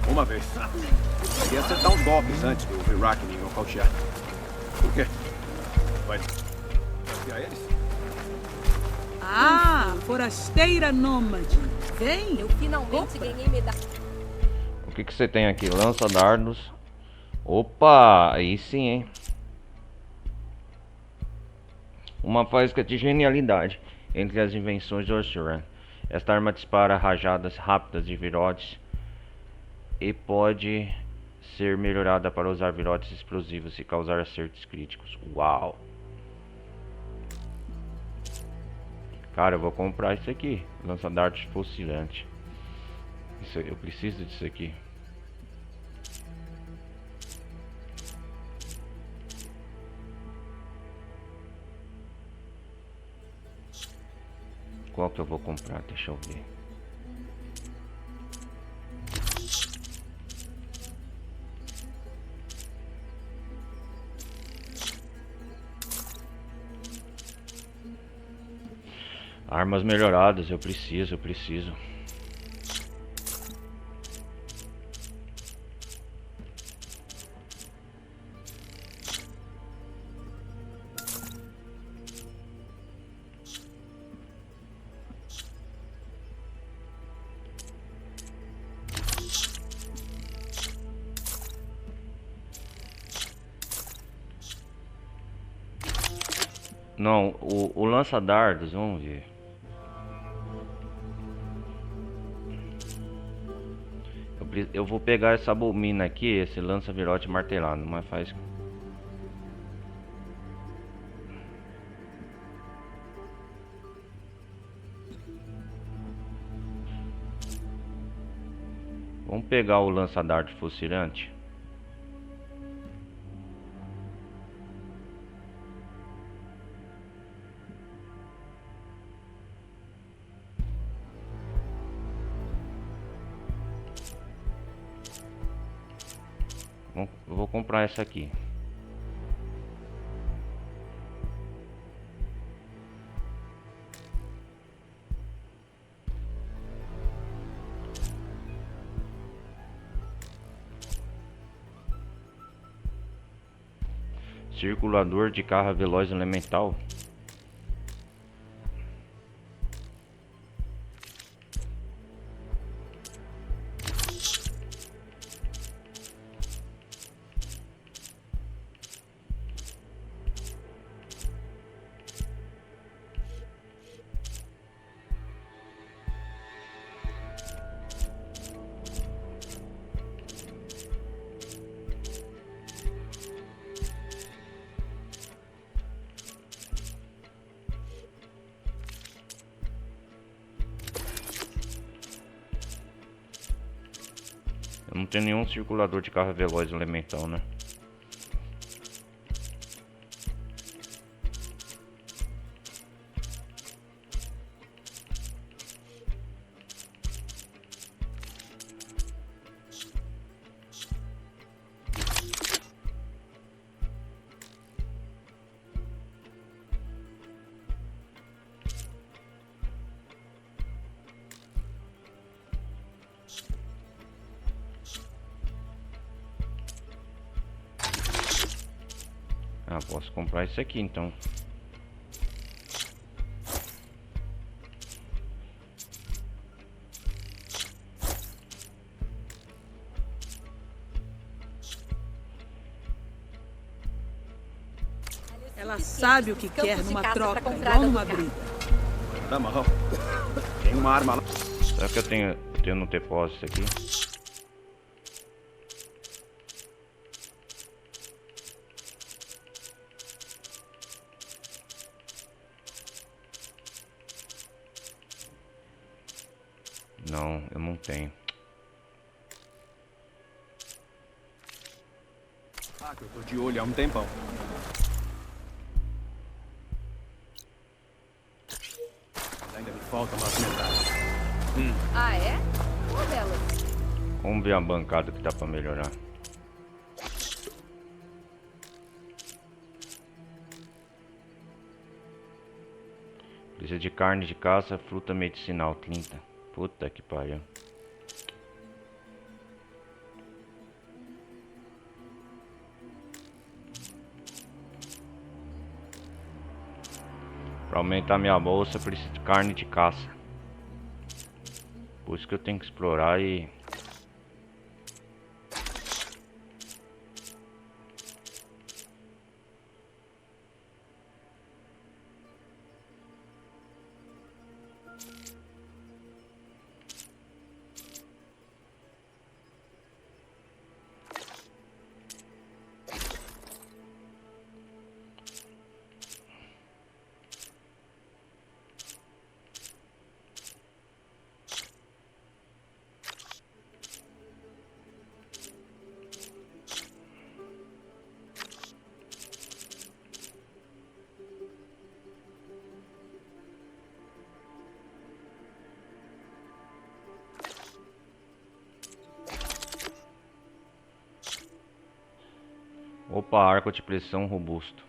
Uma vez. Queria acertar uns golpes antes do Virach me nocautear. Por quê? Vai desafiar eles? Ah, forasteira nômade. Vem! Eu finalmente ganhei medalha. O que você tem aqui? Lança dardos. Opa, aí sim, hein? Uma faísca de genialidade entre as invenções de Ossuran. Esta arma dispara rajadas rápidas de virotes e pode ser melhorada para usar virotes explosivos e causar acertos críticos. Uau! Cara, eu vou comprar isso aqui. Lança-dardos fossilante. Isso, eu preciso disso aqui. Qual que eu vou comprar? Deixa eu ver. Armas melhoradas, eu preciso. Não, o lança-dardos, vamos ver. Eu vou pegar essa abomina aqui, esse lança-virote martelado, mas faz... Vamos pegar o lança-dardo fossilante. Eu vou comprar essa aqui. Circulador de carga veloz elemental. Não tem nenhum circulador de carga veloz elemental, né? Ah, posso comprar isso aqui então. Ela sabe o que quer numa troca, igual numa briga. Tá, Marrão. Tem uma arma lá. Será que eu tenho no depósito aqui? Não, eu não tenho. Ah, que eu tô de olho há um tempão. Ainda me falta umas medalhas. Ah, é? Qual delas? Vamos ver a bancada que dá pra melhorar. Precisa de carne de caça, fruta medicinal, 30. Puta que pariu. Pra aumentar minha bolsa, preciso de carne de caça. Por isso que eu tenho que explorar e... Opa, arco de pressão robusto.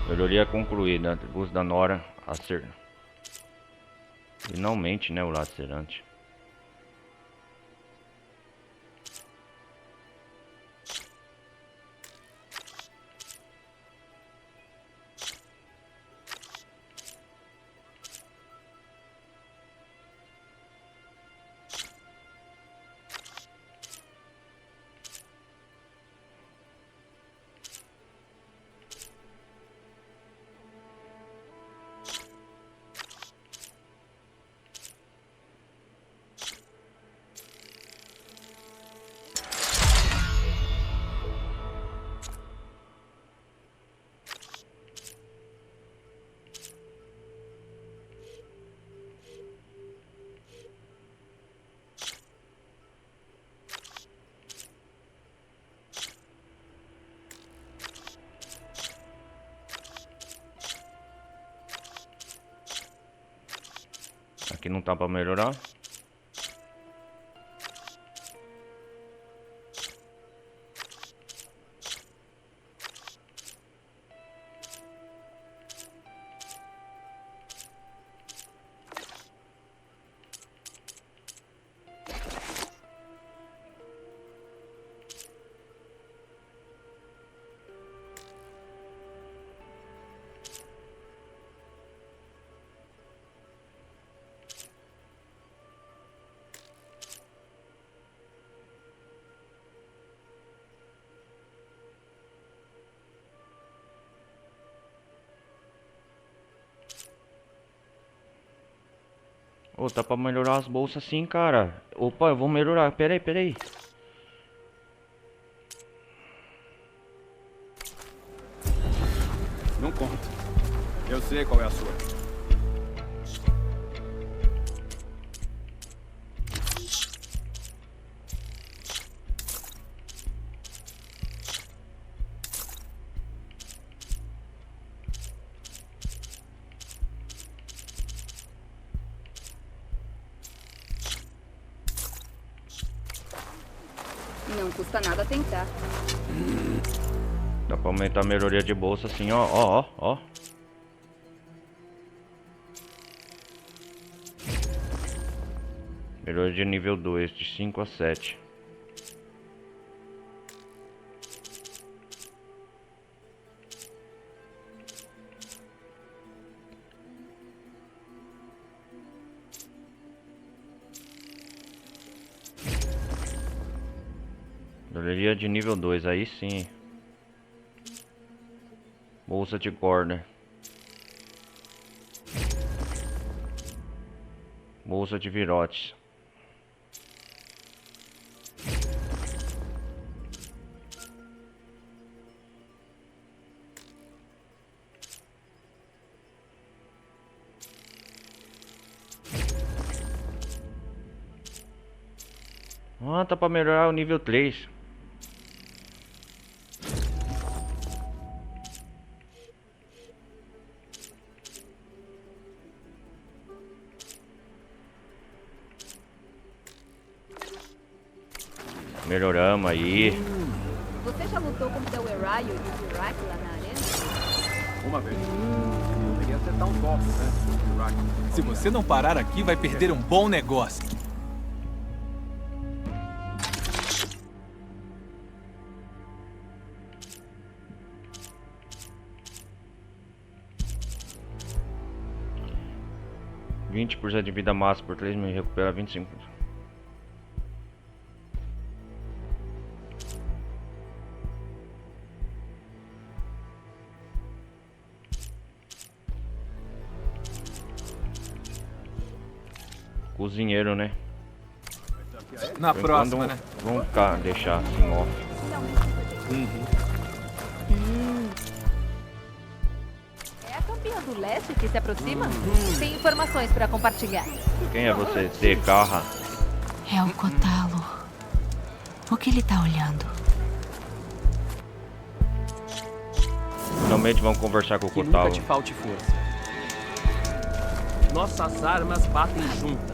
Melhoria concluída. Uso da Nora a ser. Finalmente, né, o lacerante. Aqui não tá pra melhorar. Ô, tá pra melhorar as bolsas sim, cara. Opa, eu vou melhorar. Pera aí. Não conta. Eu sei qual é a sua. Não custa nada tentar. Dá pra aumentar a melhoria de bolsa assim, ó. Melhoria de nível 2, de 5 a 7. Melhoria de nível 2, aí sim. Bolsa de corda. Bolsa de virotes. Ah, tá pra melhorar o nível 3. Melhoramos aí. Você já lutou contra o Erayo e o Virak lá na arena? Uma vez. Eu queria acertar uns golpes, né? Virak. Se você não parar aqui, vai perder um bom negócio. %20 de vida máxima por 3 mil, recupera 25%. Cozinheiro, né? Na próxima, né? Vamos ficar, deixar assim off. É a campeã do leste que se aproxima? Tem informações para compartilhar. Quem é você, Tecarra? É o Kotalo. O que ele tá olhando? Finalmente vamos conversar com o Que Kotalo. nunca te falte força. Nossas armas batem juntas.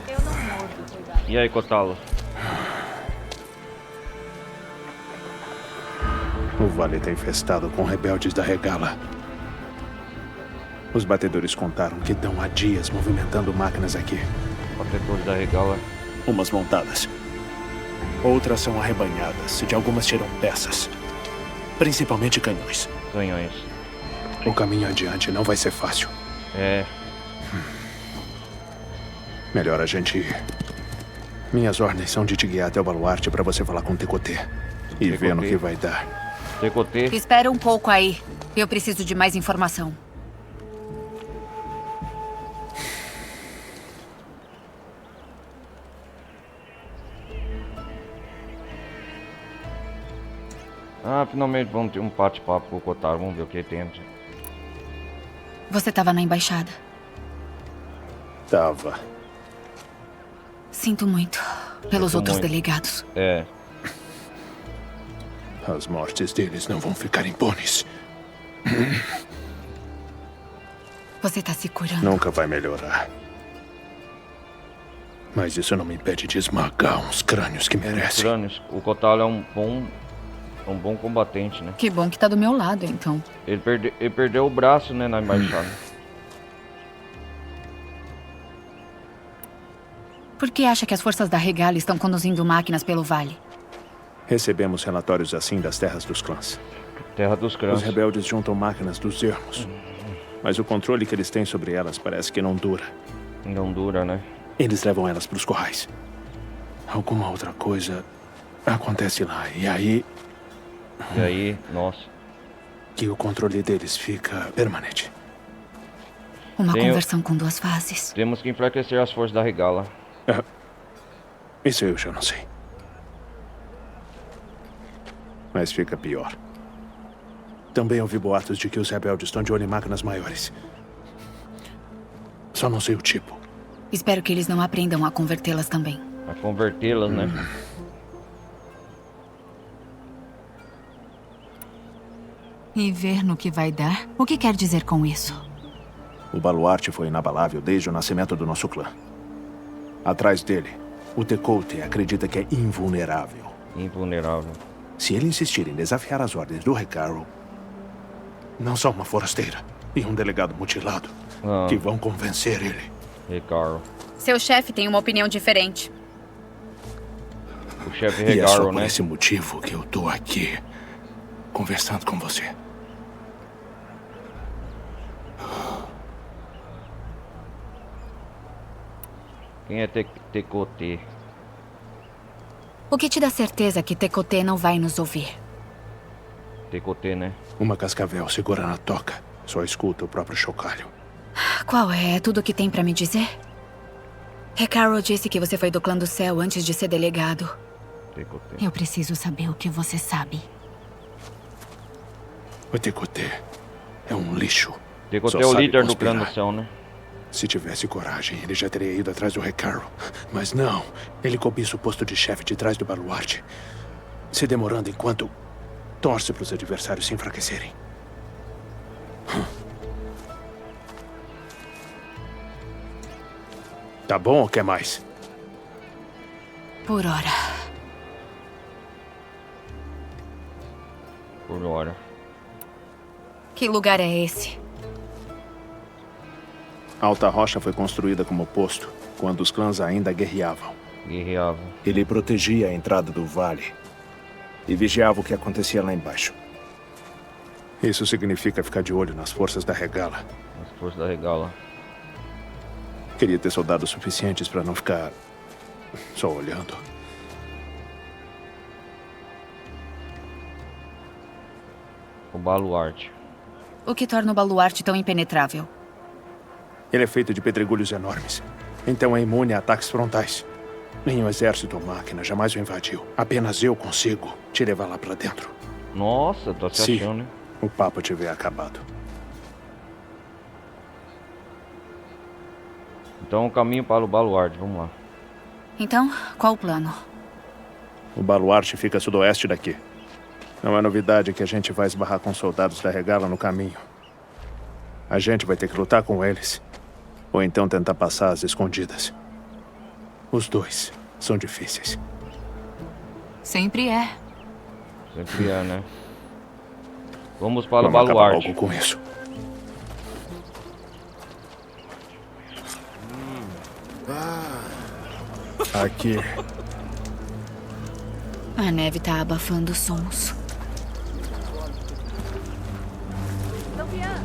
Eu não mordo, cuidado. E aí, Kotalo? O vale está infestado com rebeldes da Regala. Os batedores contaram que estão há dias movimentando máquinas aqui. Batedores da Regala. Umas montadas. Outras são arrebanhadas e de algumas tiram peças. Principalmente canhões. Canhões. O caminho adiante não vai ser fácil. É. Melhor a gente ir. Minhas ordens são de te guiar até o baluarte para você falar com o Tekotê. E ver no que vai dar. Tekotê? Espera um pouco aí. Eu preciso de mais informação. Ah, finalmente vamos ter um bate-papo com o Kotaro. Vamos ver o que ele tem. Você estava na embaixada? Tava. Sinto muito pelos outros delegados. É. As mortes deles não vão ficar impunes. Você tá se curando. Nunca vai melhorar. Mas isso não me impede de esmagar uns crânios que merecem. Crânios. O Kotal é um bom combatente, né? Que bom que tá do meu lado, então. Ele perdeu o braço, né, na embaixada. Por que acha que as forças da Regala estão conduzindo máquinas pelo vale? Recebemos relatórios assim das terras dos clãs. Terra dos clãs. Os rebeldes juntam máquinas dos ermos. Mas o controle que eles têm sobre elas parece que não dura. Não dura, né? Eles levam elas para os corrais. Alguma outra coisa acontece lá. E aí, nossa. que o controle deles fica permanente. Uma conversão com 2 fases. Temos que enfraquecer as forças da Regala. Isso eu já não sei. Mas fica pior. Também ouvi boatos de que os rebeldes estão de olho em máquinas maiores. Só não sei o tipo. Espero que eles não aprendam a convertê-las também. A convertê-las, né? E ver no que vai dar? O que quer dizer com isso? O baluarte foi inabalável desde o nascimento do nosso clã. Atrás dele, o Tekote acredita que é invulnerável. Invulnerável. Se ele insistir em desafiar as ordens do Hekarro, não só uma forasteira e um delegado mutilado que vão convencer ele. Hekarro. Seu chefe tem uma opinião diferente. O chefe E é só Hekarro, por né? esse motivo que eu tô aqui, conversando com você. Quem é Tekote? O que te dá certeza que Tekote não vai nos ouvir? Tekote, né? Uma cascavel segura na toca. Só escuta o próprio chocalho. Qual é? É tudo o que tem pra me dizer? Hekarro disse que você foi do clã do céu antes de ser delegado. Tekote. Eu preciso saber o que você sabe. O Tekote é um lixo. Tekote é o líder do clã do céu, né? Se tivesse coragem, ele já teria ido atrás do Hekarro. Mas não. Ele cobiça o posto de chefe de trás do baluarte, se demorando enquanto torce para os adversários se enfraquecerem. Tá bom ou quer mais? Por hora. Por hora. Que lugar é esse? Alta Rocha foi construída como posto quando os clãs ainda guerreavam. Ele protegia a entrada do vale e vigiava o que acontecia lá embaixo. Isso significa ficar de olho nas forças da Regala. As forças da Regala. Queria ter soldados suficientes para não ficar só olhando. O baluarte. O que torna o baluarte tão impenetrável? Ele é feito de pedregulhos enormes. Então é imune a ataques frontais. Nenhum exército ou máquina jamais o invadiu. Apenas eu consigo te levar lá pra dentro. Nossa, tô se achando, né? O papo tiver acabado. Então o caminho para o baluarte, vamos lá. Então, qual o plano? O baluarte fica a sudoeste daqui. Não é novidade que a gente vai esbarrar com soldados da Regala no caminho. A gente vai ter que lutar com eles. Ou então tentar passar às escondidas. Os dois são difíceis. Sempre é. Sempre é, né? Vamos para o Vamos acabar baluarte. logo com isso. Aqui. A neve tá abafando os sons. Sofian,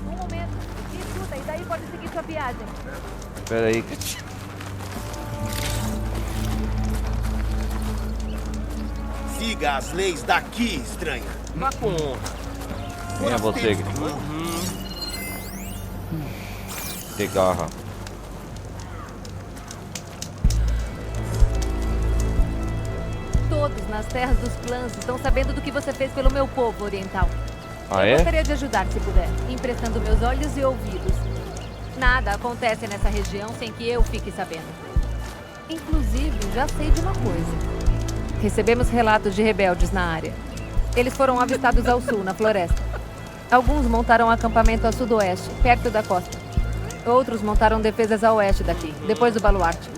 um momento. Me escuta, e daí pode seguir sua viagem. Espera aí. Siga as leis daqui, estranha. Vá com honra. Quem é você? De garra. Todos nas terras dos clãs estão sabendo do que você fez pelo meu povo oriental. Ah, Eu é? gostaria de ajudar se puder, emprestando meus olhos e ouvidos. Nada acontece nessa região sem que eu fique sabendo. Inclusive, já sei de uma coisa. Recebemos relatos de rebeldes na área. Eles foram avistados ao sul, na floresta. Alguns montaram acampamento a sudoeste, perto da costa. Outros montaram defesas a oeste daqui, depois do baluarte.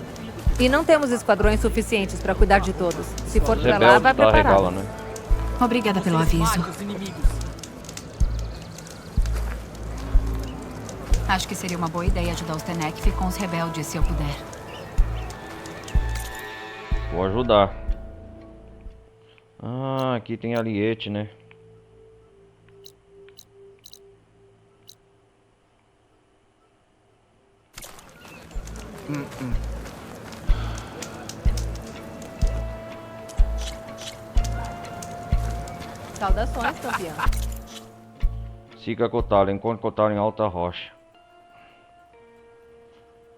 E não temos esquadrões suficientes para cuidar de todos. Se for pra lá, vai preparado. Né? Obrigada pelo aviso. Acho que seria uma boa ideia ajudar os Tenekth com os rebeldes, se eu puder. Vou ajudar. Ah, aqui tem Aliete, né? Saudações, campeão. Siga Kotalo, encontre Kotalo em Alta Rocha.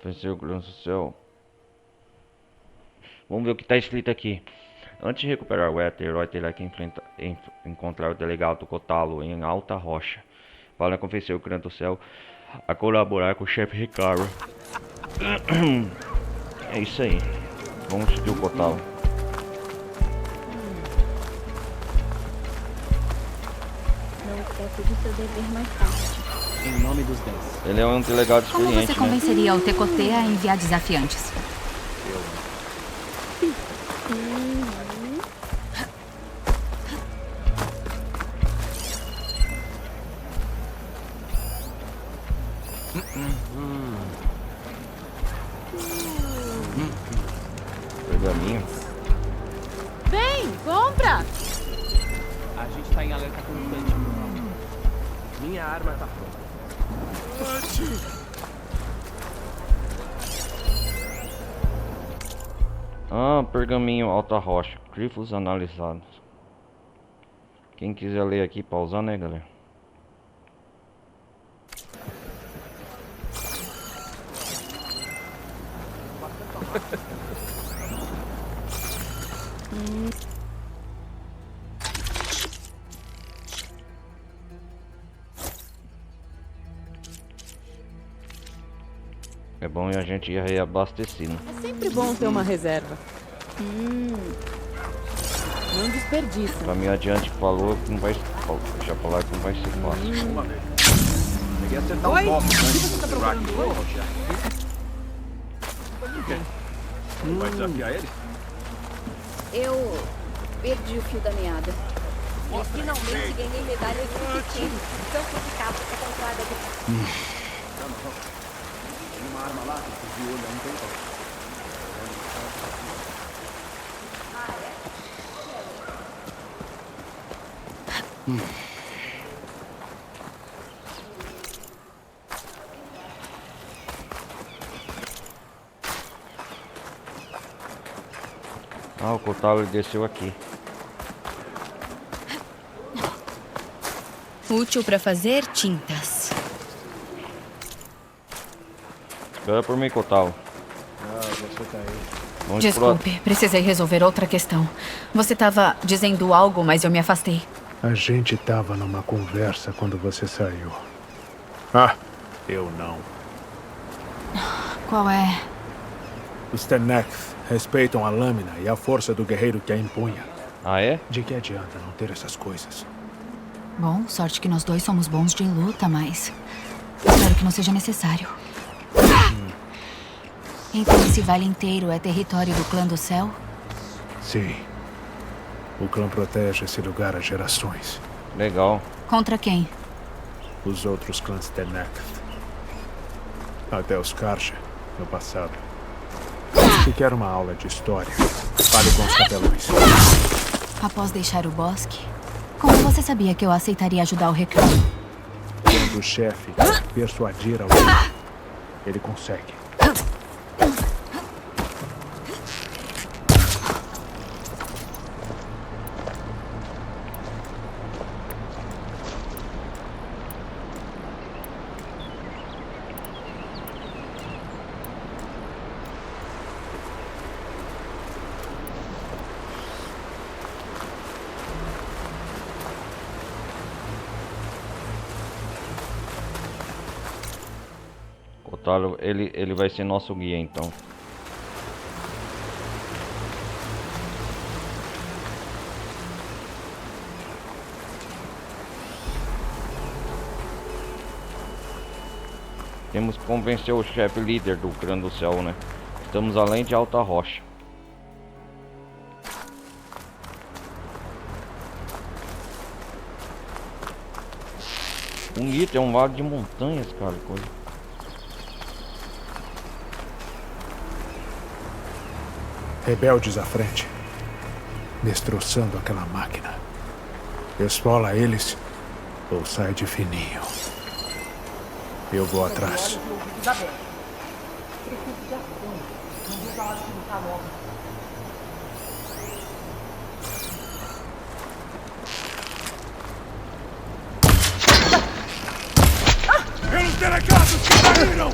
Venceu o grande do céu. Vamos ver o que está escrito aqui. Antes de recuperar o Éter, o herói terá que encontrar o delegado Kotalo em Alta Rocha. Para convencer o grande do céu a colaborar com o chefe Ricardo. É isso aí. Vamos seguir o Kotalo. Não esquece de seu dever mais tarde. Em nome dos 10. Ele é um delegado experiente, Como você convenceria o Tekote a enviar desafiantes? Pergaminho. Vem, compra! A gente tá em alerta constante. Minha arma tá pronta. Ah, pergaminho Alta Rocha. Grifos analisados. Quem quiser ler aqui, pausar, né, galera? É bom a gente ir reabastecido. É sempre bom ter uma reserva. Não desperdiça. Caminho adiante falou que não vai. Já falaram que não vai ser fácil. Uma vez. Peguei acertar um golpe antes do Rock e Rocha. Vai desafiar ele? Eu perdi o fio da meada. E finalmente ganhei medalhas suficientes. Então complicado essa entrada de... Tem uma arma lá que fuzil olho, não tem como. Ah, o Kotalo desceu aqui. Útil para fazer tintas. Espera por mim, Kotalo. Você tá aí. Vamos Desculpe, precisei resolver outra questão. Você estava dizendo algo, mas eu me afastei. A gente tava numa conversa quando você saiu. Ah, eu não. Qual é? Os Tenekth respeitam a lâmina e a força do guerreiro que a empunha. Ah, é? De que adianta não ter essas coisas? Bom, sorte que nós dois somos bons de luta, mas... espero que não seja necessário. Então esse vale inteiro é território do Clã do Céu? Sim. O clã protege esse lugar há gerações. Legal. Contra quem? Os outros clãs Tenekth. Até os Karja, no passado. Se quer uma aula de história, fale com os capelões. Após deixar o bosque, como você sabia que eu aceitaria ajudar o recado? Quando o chefe persuadir alguém, ele consegue. Kotalo, ele vai ser nosso guia, então. Temos que convencer o chefe líder do Clã do Céu, né? Estamos além de Alta Rocha. Bonito, é um vale de montanhas, cara, coisa. Rebeldes à frente, destroçando aquela máquina. Esfola eles ou sai de fininho. Eu vou atrás. Pelos delegados que caíram!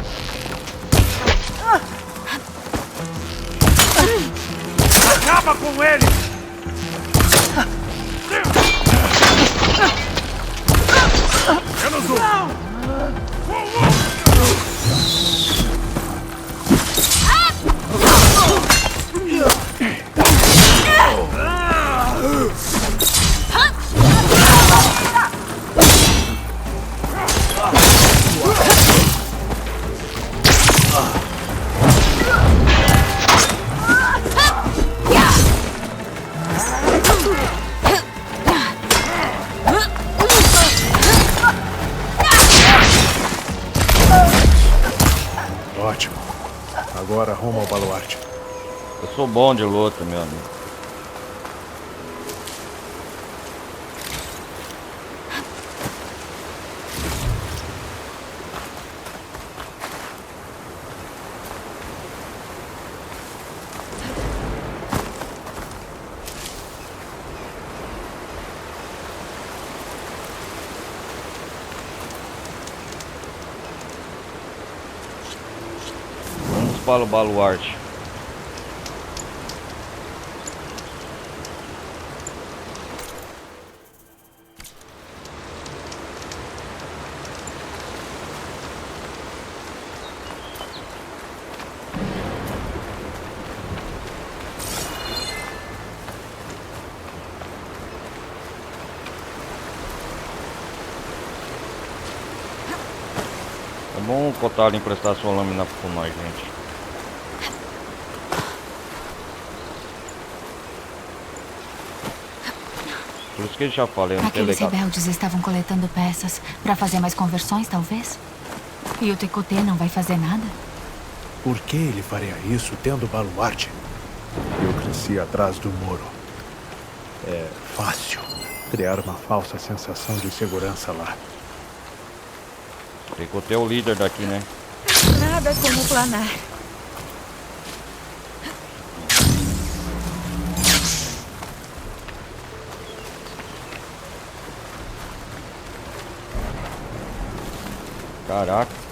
Acaba com eles! Menos um! Ótimo. Agora rumo ao baluarte. Eu sou bom de luta, meu amigo. Vamos para o baluarte. É bom o Kotaro emprestar sua lâmina com nós, gente. Por isso que eu já falei, não tem Aqueles legal. rebeldes estavam coletando peças para fazer mais conversões, talvez? E o Tekotê não vai fazer nada? Por que ele faria isso tendo o baluarte? Eu cresci atrás do muro. É fácil criar uma falsa sensação de segurança lá. Tekotê é o líder daqui, né? Nada como planar. Caraca.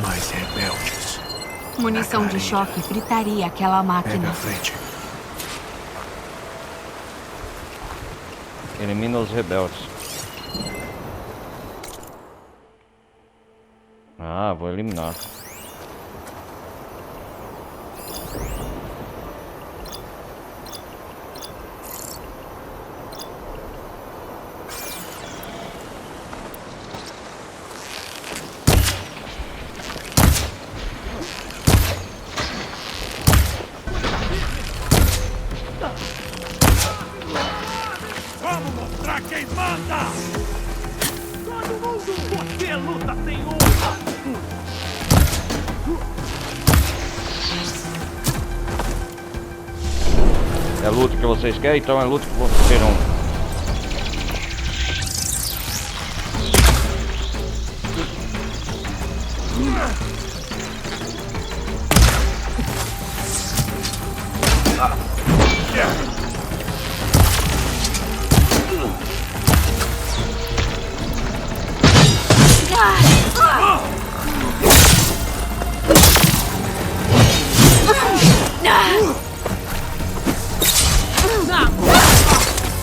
Mais rebeldes. Munição de choque fritaria aquela Pega máquina. a frente. Elimina os rebeldes. Ah, vou eliminar. Vamos mostrar quem manda! Todo mundo! Você luta sem honra! É luta que vocês querem, então é luta que vocês terão.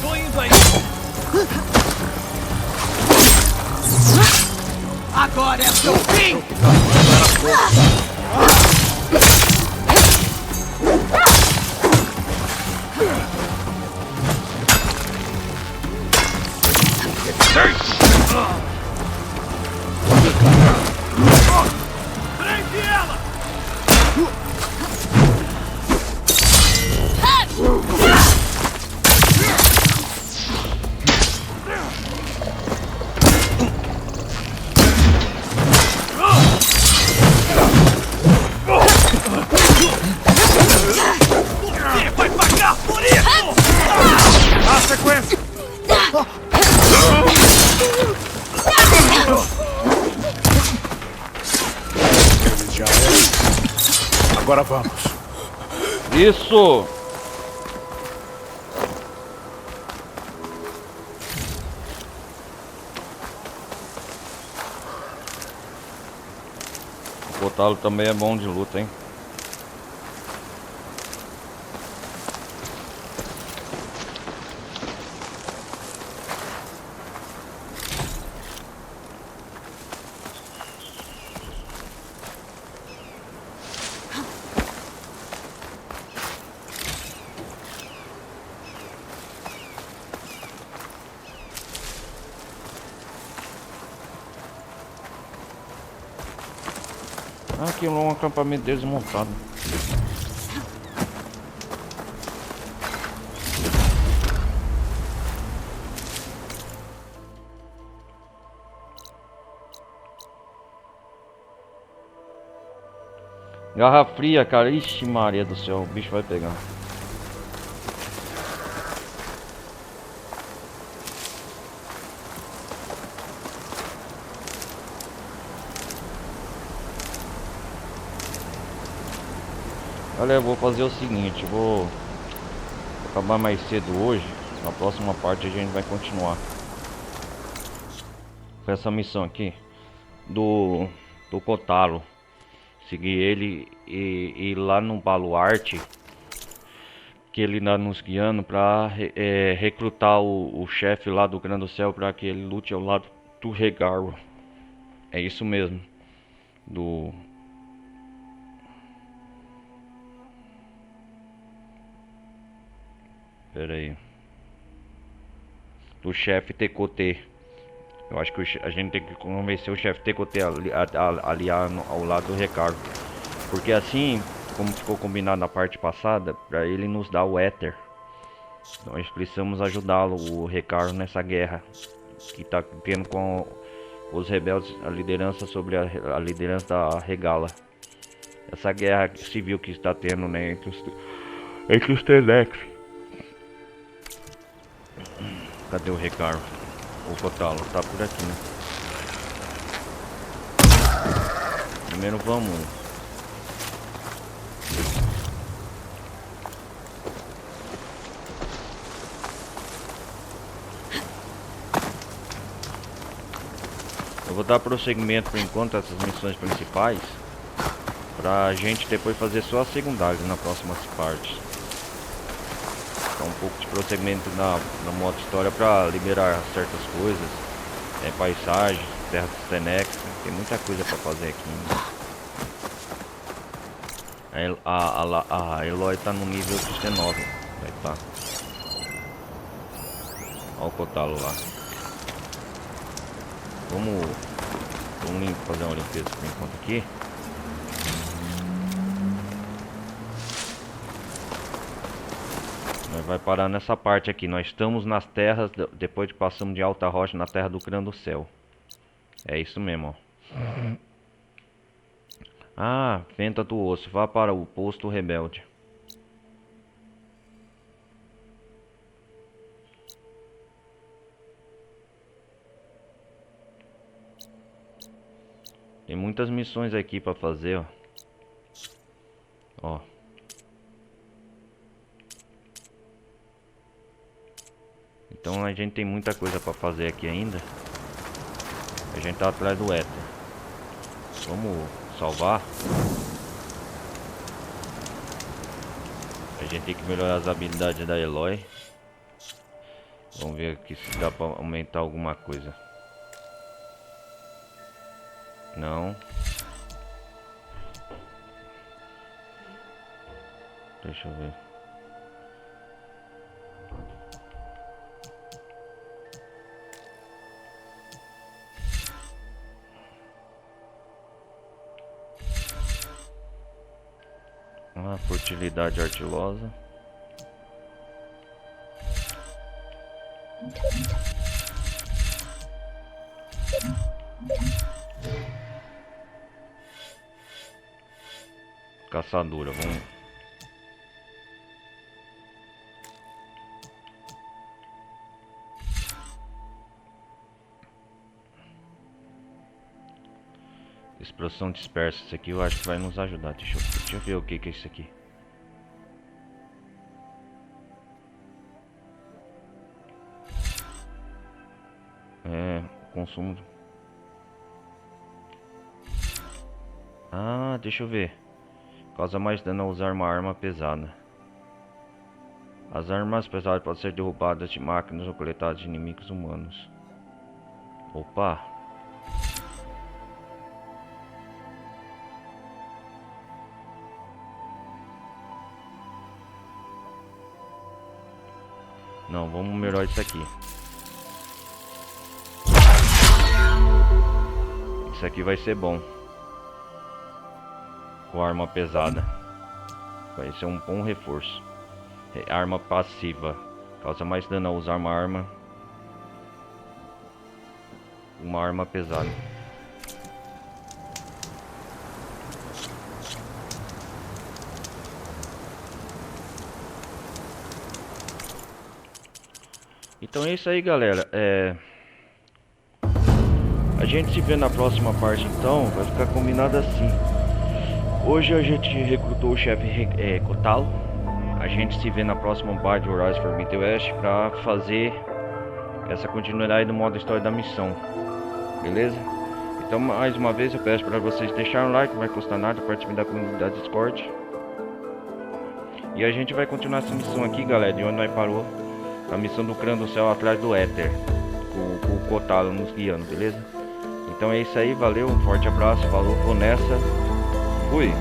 Tô indo aí. Agora é seu fim! Prende ela! Você vai pagar por isso! A sequência! Ele já é. Agora vamos. Isso! O Kotalo também é bom de luta, hein? Aqui é um acampamento deles montado. Garra fria, cara. Ixi, Maria do céu, o bicho vai pegar. Galera, eu vou fazer o seguinte, vou acabar mais cedo hoje. Na próxima parte a gente vai continuar com essa missão aqui do Kotalo. Seguir ele e ir lá no baluarte, que ele está nos guiando para recrutar o chefe lá do Grande do Céu para que ele lute ao lado do Regaro. É isso mesmo. Pera aí. Do chefe Tekote. Eu acho que a gente tem que convencer o chefe Tekote ali ao lado do Regaro. Porque assim, como ficou combinado na parte passada, para ele nos dar o éter. Nós precisamos ajudá-lo, o Regaro, nessa guerra que está tendo com os rebeldes, a liderança sobre a liderança da Regala. Essa guerra civil que está tendo, né, entre os Tenex. Cadê o Regaro? O Kotalo tá por aqui, né? Primeiro vamos. Eu vou dar prosseguimento por enquanto a essas missões principais, pra gente depois fazer só as secundárias na próxima parte. Um pouco de prosseguimento na modo história para liberar certas coisas, paisagem, terra dos Tenex, tem muita coisa para fazer aqui. A Eloy tá no nível 19, vai tá. Olha o Kotalo lá. Vamos fazer uma limpeza por enquanto aqui. Vai parar nessa parte aqui. Nós estamos nas terras, depois que passamos de Alta Rocha, na terra do Grande do Céu. É isso mesmo, ó. Ah, Venta do Osso. Vá para o posto rebelde. Tem muitas missões aqui para fazer, ó. Ó. Então a gente tem muita coisa pra fazer aqui ainda. A gente tá atrás do Éter. Vamos salvar. A gente tem que melhorar as habilidades da Eloy. Vamos ver aqui se dá pra aumentar alguma coisa. Não. Deixa eu ver. Ah, fertilidade artilosa. Caçadora, vamos. Explosão dispersa, isso aqui eu acho que vai nos ajudar. Deixa eu ver o que é isso aqui. É, consumo. Ah, deixa eu ver. Causa mais dano ao usar uma arma pesada. As armas pesadas podem ser derrubadas de máquinas ou coletadas de inimigos humanos. Opa! Não, vamos melhorar isso aqui. Isso aqui vai ser bom. Com arma pesada. Vai ser um bom reforço. Arma passiva. Causa mais dano ao usar uma arma. Uma arma pesada. Então é isso aí, galera. A gente se vê na próxima parte, então. Vai ficar combinado assim. Hoje a gente recrutou o chefe Kotalo. A gente se vê na próxima parte de Horizon Forbidden West pra fazer essa continuidade do modo história da missão. Beleza? Então mais uma vez eu peço para vocês deixarem um like, não vai custar nada, participem da comunidade Discord. E a gente vai continuar essa missão aqui, galera, de onde nós parou. A missão do Crânio do Céu atrás do Éter. Com o Kotalo nos guiando, beleza? Então é isso aí, valeu, um forte abraço, falou, vou nessa. Fui!